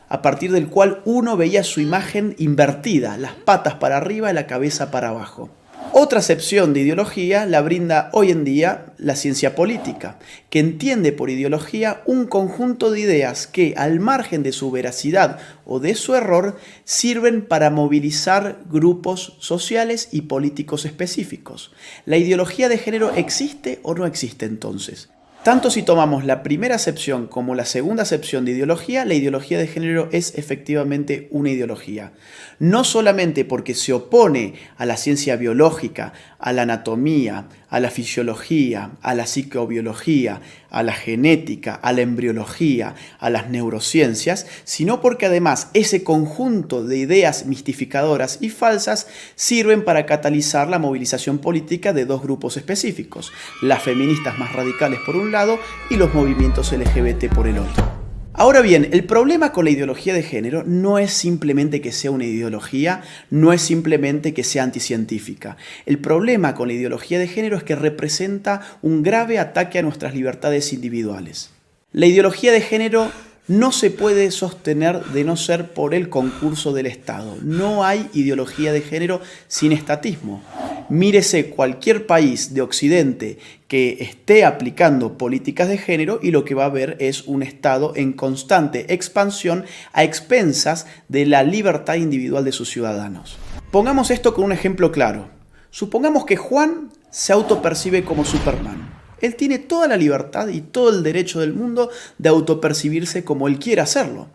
a partir del cual uno veía su imagen invertida, las patas para arriba y la cabeza para abajo. Otra acepción de ideología la brinda hoy en día la ciencia política, que entiende por ideología un conjunto de ideas que, al margen de su veracidad o de su error, sirven para movilizar grupos sociales y políticos específicos. ¿La ideología de género existe o no existe entonces? Tanto si tomamos la primera acepción como la segunda acepción de ideología, la ideología de género es efectivamente una ideología. No solamente porque se opone a la ciencia biológica, a la anatomía, a la fisiología, a la psicobiología, a la genética, a la embriología, a las neurociencias, sino porque además ese conjunto de ideas mistificadoras y falsas sirven para catalizar la movilización política de dos grupos específicos, las feministas más radicales por un lado y los movimientos LGBT por el otro. Ahora bien, el problema con la ideología de género no es simplemente que sea una ideología, no es simplemente que sea anticientífica. El problema con la ideología de género es que representa un grave ataque a nuestras libertades individuales. La ideología de género no se puede sostener de no ser por el concurso del Estado. No hay ideología de género sin estatismo. Mírese cualquier país de Occidente que esté aplicando políticas de género y lo que va a ver es un Estado en constante expansión a expensas de la libertad individual de sus ciudadanos. Pongamos esto con un ejemplo claro. Supongamos que Juan se autopercibe como Superman. Él tiene toda la libertad y todo el derecho del mundo de autopercibirse como él quiera hacerlo.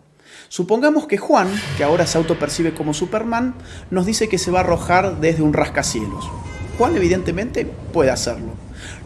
Supongamos que Juan, que ahora se autopercibe como Superman, nos dice que se va a arrojar desde un rascacielos. Juan evidentemente puede hacerlo.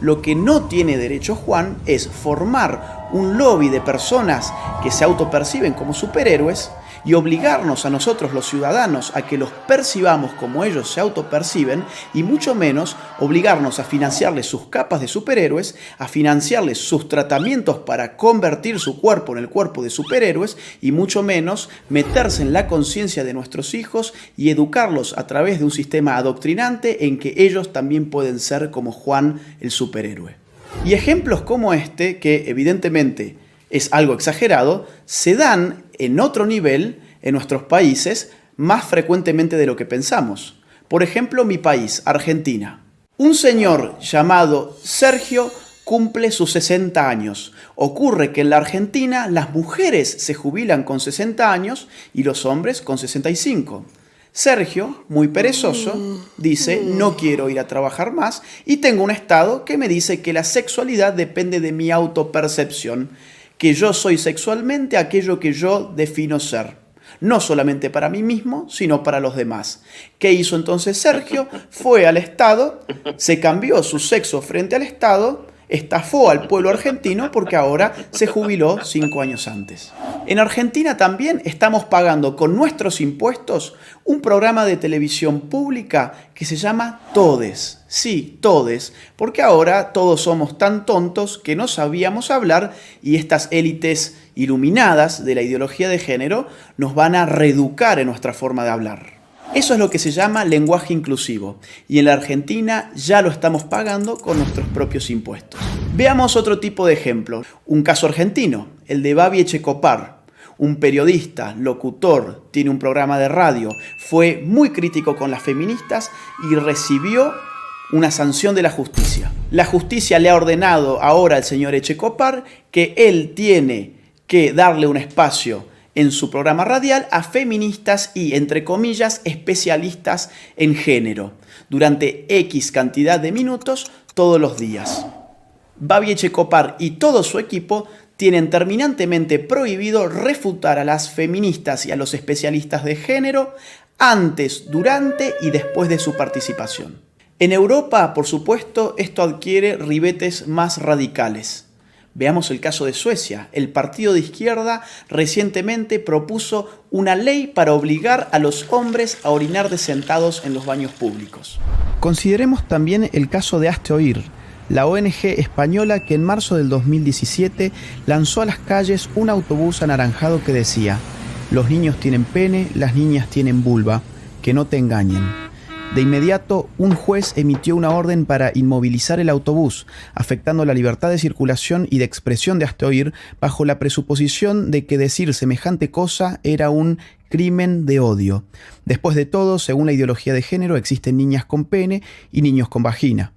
Lo que no tiene derecho Juan es formar un lobby de personas que se autoperciben como superhéroes y obligarnos a nosotros los ciudadanos a que los percibamos como ellos se autoperciben y mucho menos obligarnos a financiarles sus capas de superhéroes, a financiarles sus tratamientos para convertir su cuerpo en el cuerpo de superhéroes y mucho menos meterse en la conciencia de nuestros hijos y educarlos a través de un sistema adoctrinante en que ellos también pueden ser como Juan el superhéroe. Y ejemplos como este, que evidentemente es algo exagerado, se dan en otro nivel en nuestros países, más frecuentemente de lo que pensamos. Por ejemplo, mi país, Argentina. Un señor llamado Sergio cumple sus 60 años. Ocurre que en la Argentina las mujeres se jubilan con 60 años y los hombres con 65. Sergio, muy perezoso, dice: no quiero ir a trabajar más y tengo un estado que me dice que la sexualidad depende de mi autopercepción, que yo soy sexualmente aquello que yo defino ser. No solamente para mí mismo, sino para los demás. ¿Qué hizo entonces Sergio? Fue al Estado, se cambió su sexo frente al Estado, estafó al pueblo argentino porque ahora se jubiló 5 años antes. En Argentina también estamos pagando con nuestros impuestos un programa de televisión pública que se llama Todes. Sí, Todes, porque ahora todos somos tan tontos que no sabíamos hablar y estas élites iluminadas de la ideología de género nos van a reeducar en nuestra forma de hablar. Eso es lo que se llama lenguaje inclusivo y en la Argentina ya lo estamos pagando con nuestros propios impuestos. Veamos otro tipo de ejemplo, un caso argentino, el de Babi Echecopar, un periodista, locutor, tiene un programa de radio, fue muy crítico con las feministas y recibió una sanción de la justicia. La justicia le ha ordenado ahora al señor Echecopar que él tiene que darle un espacio en su programa radial a feministas y, entre comillas, especialistas en género, durante X cantidad de minutos todos los días. Babi Echecopar y todo su equipo tienen terminantemente prohibido refutar a las feministas y a los especialistas de género antes, durante y después de su participación. En Europa, por supuesto, esto adquiere ribetes más radicales. Veamos el caso de Suecia. El partido de izquierda recientemente propuso una ley para obligar a los hombres a orinar de sentados en los baños públicos. Consideremos también el caso de Hazte Oír, la ONG española que en marzo del 2017 lanzó a las calles un autobús anaranjado que decía: los niños tienen pene, las niñas tienen vulva, que no te engañen. De inmediato, un juez emitió una orden para inmovilizar el autobús, afectando la libertad de circulación y de expresión de Hazte Oír, bajo la presuposición de que decir semejante cosa era un crimen de odio. Después de todo, según la ideología de género, existen niñas con pene y niños con vagina.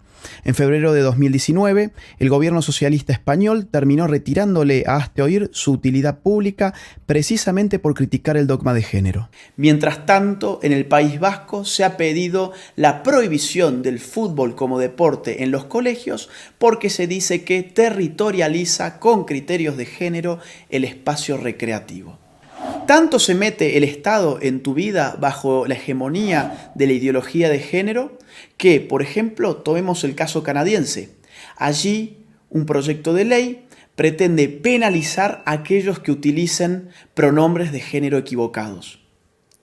En febrero de 2019, el gobierno socialista español terminó retirándole a Hazte Oír su utilidad pública precisamente por criticar el dogma de género. Mientras tanto, en el País Vasco se ha pedido la prohibición del fútbol como deporte en los colegios porque se dice que territorializa con criterios de género el espacio recreativo. ¿Tanto se mete el Estado en tu vida bajo la hegemonía de la ideología de género que, por ejemplo, tomemos el caso canadiense? Allí, un proyecto de ley pretende penalizar a aquellos que utilicen pronombres de género equivocados.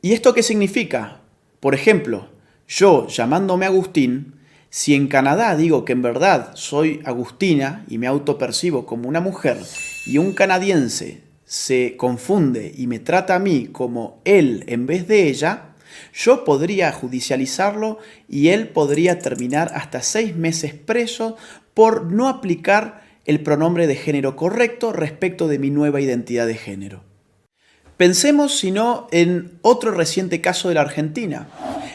¿Y esto qué significa? Por ejemplo, yo, llamándome Agustín, si en Canadá digo que en verdad soy Agustina y me autopercibo como una mujer, y un canadiense se confunde y me trata a mí como él en vez de ella, yo podría judicializarlo y él podría terminar hasta 6 meses preso por no aplicar el pronombre de género correcto respecto de mi nueva identidad de género. Pensemos, si no, en otro reciente caso de la Argentina.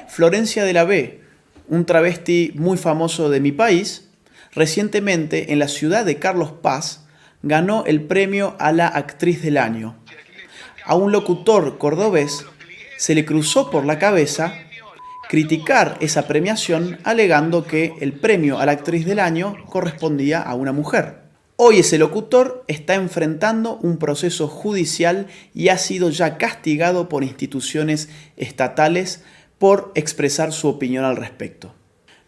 Florencia de la B, un travesti muy famoso de mi país, recientemente en la ciudad de Carlos Paz, ganó el premio a la actriz del año. A un locutor cordobés se le cruzó por la cabeza criticar esa premiación alegando que el premio a la actriz del año correspondía a una mujer. Hoy ese locutor está enfrentando un proceso judicial y ha sido ya castigado por instituciones estatales por expresar su opinión al respecto.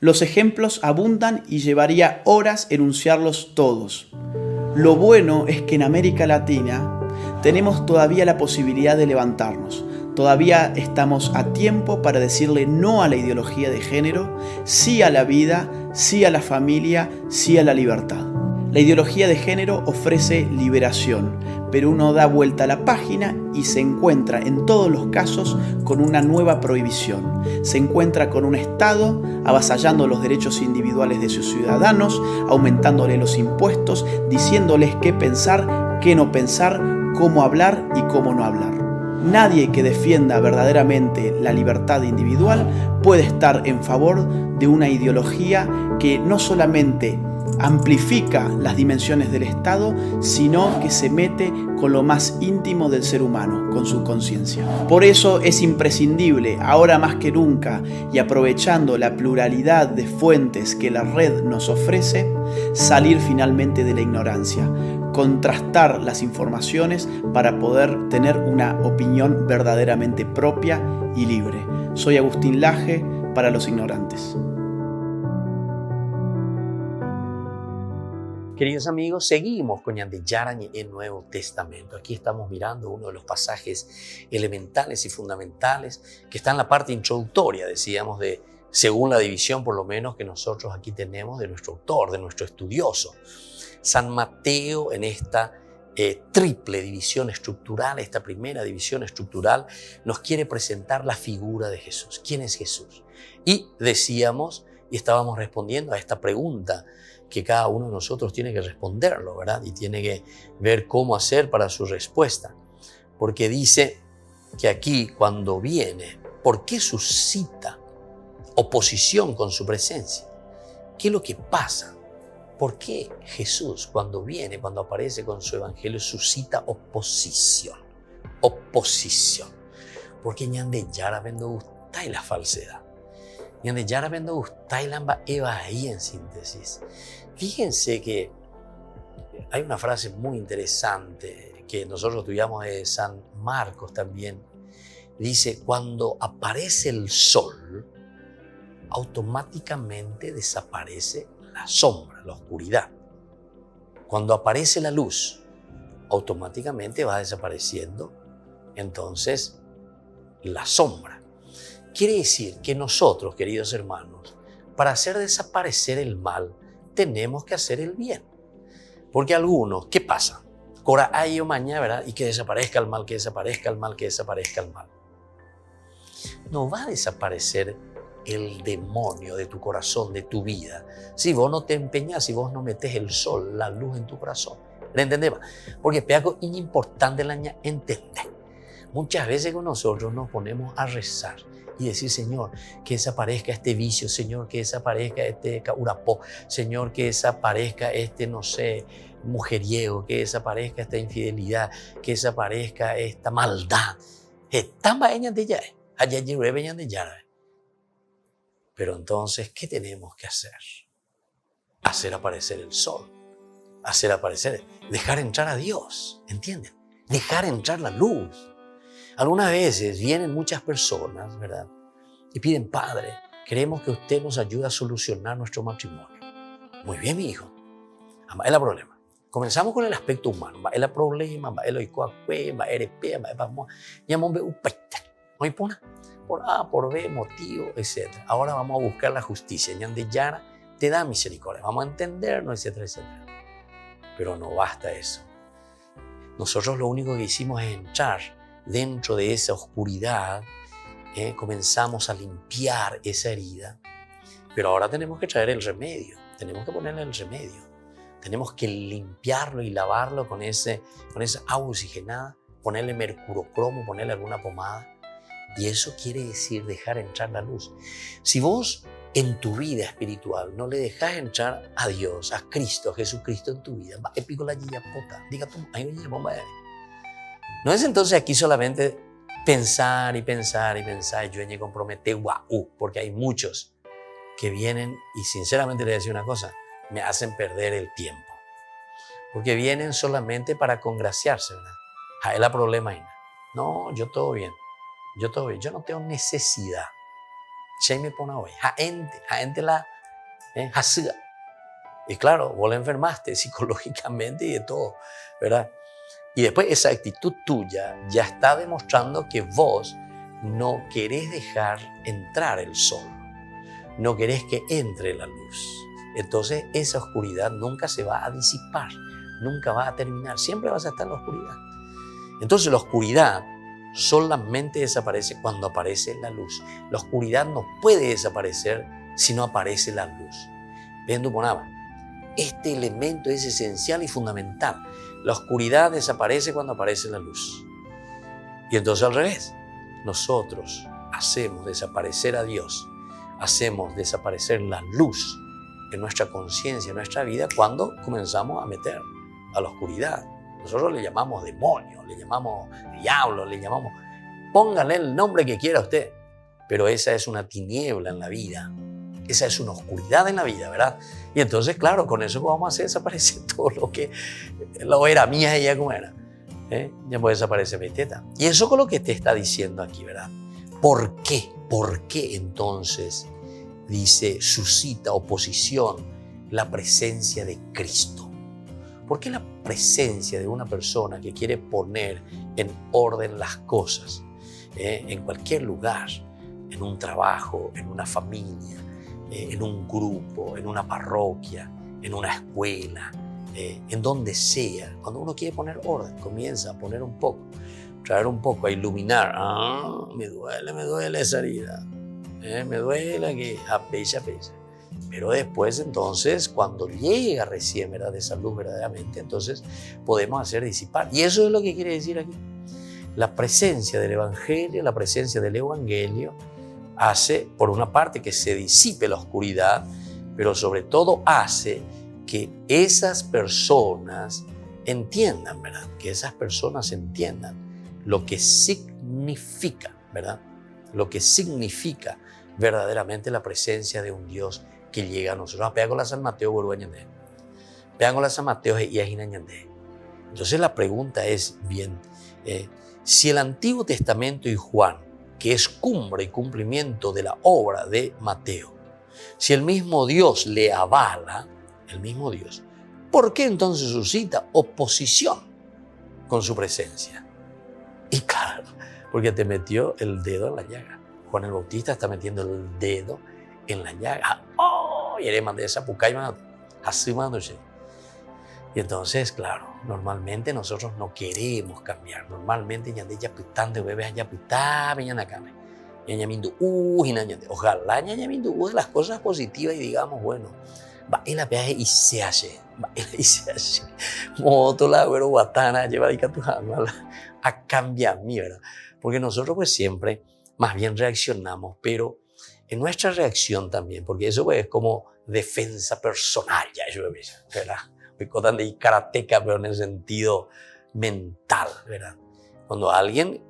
Los ejemplos abundan y llevaría horas enunciarlos todos. Lo bueno es que en América Latina tenemos todavía la posibilidad de levantarnos. Todavía estamos a tiempo para decirle no a la ideología de género, sí a la vida, sí a la familia, sí a la libertad. La ideología de género ofrece liberación, pero uno da vuelta a la página y se encuentra en todos los casos con una nueva prohibición. Se encuentra con un Estado avasallando los derechos individuales de sus ciudadanos, aumentándole los impuestos, diciéndoles qué pensar, qué no pensar, cómo hablar y cómo no hablar. Nadie que defienda verdaderamente la libertad individual puede estar en favor de una ideología que no solamente amplifica las dimensiones del Estado, sino que se mete con lo más íntimo del ser humano, con su conciencia. Por eso es imprescindible, ahora más que nunca, y aprovechando la pluralidad de fuentes que la red nos ofrece, salir finalmente de la ignorancia, contrastar las informaciones para poder tener una opinión verdaderamente propia y libre. Soy Agustín Laje para los ignorantes. Queridos amigos, seguimos con Ñande Yarañe en Nuevo Testamento. Aquí estamos mirando uno de los pasajes elementales y fundamentales que está en la parte introductoria, decíamos, según la división por lo menos que nosotros aquí tenemos de nuestro autor, de nuestro estudioso. San Mateo en esta triple división estructural, esta primera división estructural, nos quiere presentar la figura de Jesús. ¿Quién es Jesús? Y decíamos, y estábamos respondiendo a esta pregunta, que cada uno de nosotros tiene que responderlo, ¿verdad? Y tiene que ver cómo hacer para su respuesta. Porque dice que aquí cuando viene, ¿por qué suscita oposición con su presencia? ¿Qué es lo que pasa? ¿Por qué Jesús cuando viene, cuando aparece con su evangelio, suscita oposición? Oposición. Porque ñande yara vendo gustai la falsedad. Ñande yara vendo gustai la eva ahí en síntesis. Fíjense que hay una frase muy interesante que nosotros estudiamos de San Marcos también. Dice, cuando aparece el sol, automáticamente desaparece la sombra, la oscuridad. Cuando aparece la luz, automáticamente va desapareciendo entonces la sombra. Quiere decir que nosotros, queridos hermanos, para hacer desaparecer el mal, tenemos que hacer el bien. Porque algunos, ¿qué pasa? Cora ayo mañana, ¿verdad? Y que desaparezca el mal, que desaparezca el mal, que desaparezca el mal. No va a desaparecer el demonio de tu corazón, de tu vida, si vos no te empeñas, si vos no metes el sol, la luz en tu corazón. ¿Le entendés? Porque es algo importante la entender. Muchas veces con nosotros nos ponemos a rezar y decir, Señor, que desaparezca este vicio, Señor, que desaparezca este caurapó, Señor, que desaparezca este, no sé, mujeriego, que desaparezca esta infidelidad, que desaparezca esta maldad. Pero entonces, ¿qué tenemos que hacer? Hacer aparecer el sol, hacer aparecer, dejar entrar a Dios, ¿entienden? Dejar entrar la luz. Algunas veces vienen muchas personas, ¿verdad? Y piden, Padre, queremos que usted nos ayude a solucionar nuestro matrimonio. Muy bien, mi hijo. Es el problema. Comenzamos con el aspecto humano. Es el problema, es el por A, por B, motivo, etc. Ahora vamos a buscar la justicia. Ñande Yara te da misericordia. Vamos a entendernos, etcétera, etcétera. Pero no basta eso. Nosotros lo único que hicimos es entrar dentro de esa oscuridad, comenzamos a limpiar esa herida, pero ahora tenemos que traer el remedio, tenemos que ponerle el remedio, tenemos que limpiarlo y lavarlo con esa agua oxigenada, ponerle mercurocromo, ponerle alguna pomada, y eso quiere decir dejar entrar la luz. Si vos en tu vida espiritual no le dejas entrar a Dios, a Cristo, a Jesucristo en tu vida, no es entonces aquí solamente pensar y pensar y pensar, yo me comprometer, porque hay muchos que vienen y sinceramente les voy a decir una cosa, me hacen perder el tiempo. Porque vienen solamente para congraciarse, ¿verdad? Es el problema ahí. No, yo todo bien, yo no tengo necesidad. Me pone hoy, y claro, vos la enfermaste psicológicamente y de todo, ¿verdad? Y después esa actitud tuya ya está demostrando que vos no querés dejar entrar el sol, no querés que entre la luz. Entonces esa oscuridad nunca se va a disipar, nunca va a terminar, siempre vas a estar en la oscuridad. Entonces la oscuridad solamente desaparece cuando aparece la luz. La oscuridad no puede desaparecer si no aparece la luz. Este elemento es esencial y fundamental. La oscuridad desaparece cuando aparece la luz. Y entonces al revés, nosotros hacemos desaparecer a Dios, hacemos desaparecer la luz en nuestra conciencia, en nuestra vida, cuando comenzamos a meter a la oscuridad. Nosotros le llamamos demonio, le llamamos diablo, le llamamos... Póngale el nombre que quiera usted, pero esa es una tiniebla en la vida. Esa es una oscuridad en la vida, ¿verdad? Y entonces, claro, con eso vamos a hacer desaparecer todo lo que lo era mía ella como era. Ya puede desaparecer Beteta. Y eso con lo que te está diciendo aquí, ¿verdad? ¿Por qué? ¿Por qué entonces dice suscita oposición la presencia de Cristo? ¿Por qué la presencia de una persona que quiere poner en orden las cosas en cualquier lugar, en un trabajo, en una familia, en un grupo, en una parroquia, en una escuela, en donde sea, cuando uno quiere poner orden, comienza a poner un poco, traer un poco, a iluminar? Me duele esa herida, me duele que apecha. Pero después, entonces, cuando llega recién, ¿verdad?, esa luz verdaderamente, entonces podemos hacer disipar. Y eso es lo que quiere decir aquí. La presencia del Evangelio hace, por una parte, que se disipe la oscuridad, pero sobre todo hace que esas personas entiendan, ¿verdad?, que esas personas entiendan lo que significa, ¿verdad?, lo que significa verdaderamente la presencia de un Dios que llega a nosotros. Pega con la San Mateo, pega con la San Mateo y Ajinañandé. Entonces la pregunta es, bien, si el Antiguo Testamento y Juan, que es cumbre y cumplimiento de la obra de Mateo, si el mismo Dios le avala, el mismo Dios, ¿por qué entonces suscita oposición con su presencia? Y claro, porque te metió el dedo en la llaga. Juan el Bautista está metiendo el dedo en la llaga. Y le mandé esa pucaima así mandándose. Y entonces, claro, normalmente nosotros no queremos cambiar. Normalmente ñande ya pitando bebés allá pitá, veñan acá. Ojalá ñañamindu de las cosas positivas y digamos, bueno, va en la peaje y se hace. Moto la güero guatana, lleva a cambiar mi, ¿verdad? Porque nosotros pues siempre más bien reaccionamos, pero en nuestra reacción también, porque eso pues, es como defensa personal, ya yo ¿verdad? Me contan de karateca, pero en el sentido mental, ¿verdad? Cuando alguien,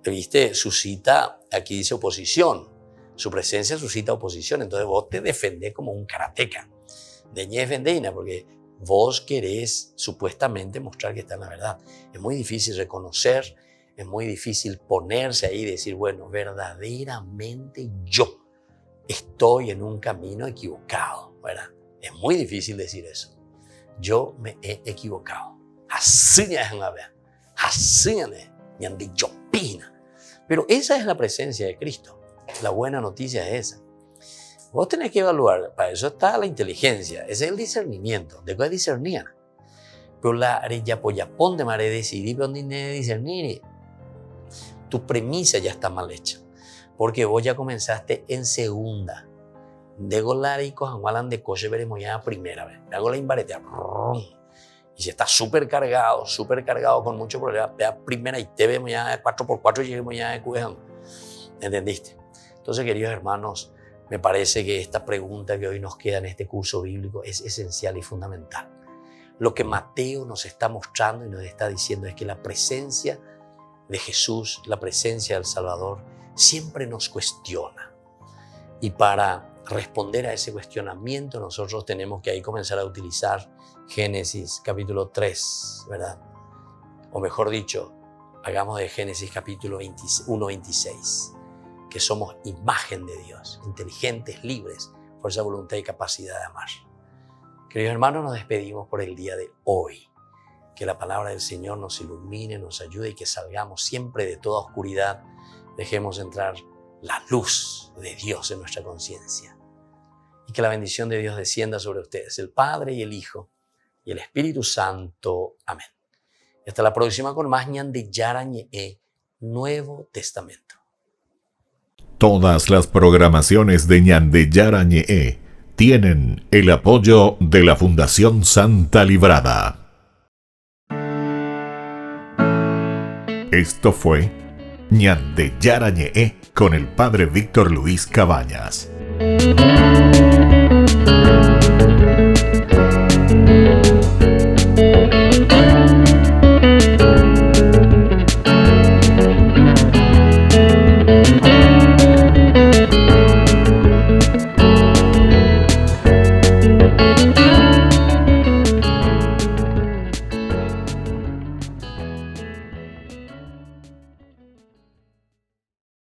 viste, suscita, aquí dice oposición, su presencia suscita oposición, entonces vos te defendés como un karateca, de defendeina, porque vos querés supuestamente mostrar que está en la verdad. Es muy difícil reconocer, es muy difícil ponerse ahí y decir, bueno, verdaderamente yo estoy en un camino equivocado, ¿verdad? Es muy difícil decir eso. Yo me he equivocado. Así es una vez. Así es. Pero esa es la presencia de Cristo. La buena noticia es esa. Vos tenés que evaluar, para eso está la inteligencia, ese es el discernimiento, de qué discernir. Pero la areyapoyapón de mare decidir dónde discernir. Tu premisa ya está mal hecha, porque vos ya comenzaste en segunda. De golar y cojan de coche veremos ya primera vez. Hago la imbaretea. Y si está súper cargado con mucho problema, vea primera y te vemos ya 4x4 y lleguemos ya de Cubeján. ¿Entendiste? Entonces, queridos hermanos, me parece que esta pregunta que hoy nos queda en este curso bíblico es esencial y fundamental. Lo que Mateo nos está mostrando y nos está diciendo es que la presencia de Jesús, la presencia del Salvador, siempre nos cuestiona. Y para responder a ese cuestionamiento, nosotros tenemos que ahí comenzar a utilizar Génesis capítulo 3, ¿verdad? O mejor dicho, hagamos de Génesis capítulo 1:26, que somos imagen de Dios, inteligentes, libres, fuerza, voluntad y capacidad de amar. Queridos hermanos, nos despedimos por el día de hoy. Que la palabra del Señor nos ilumine, nos ayude y que salgamos siempre de toda oscuridad. Dejemos entrar la luz de Dios en nuestra conciencia. Y que la bendición de Dios descienda sobre ustedes, el Padre y el Hijo y el Espíritu Santo. Amén. Hasta la próxima con más ñande Yarañe, Nuevo Testamento. Todas las programaciones de ñande Yarañe tienen el apoyo de la Fundación Santa Librada. Esto fue Ñande Yara Ñe'e con el padre Víctor Luis Cabañas.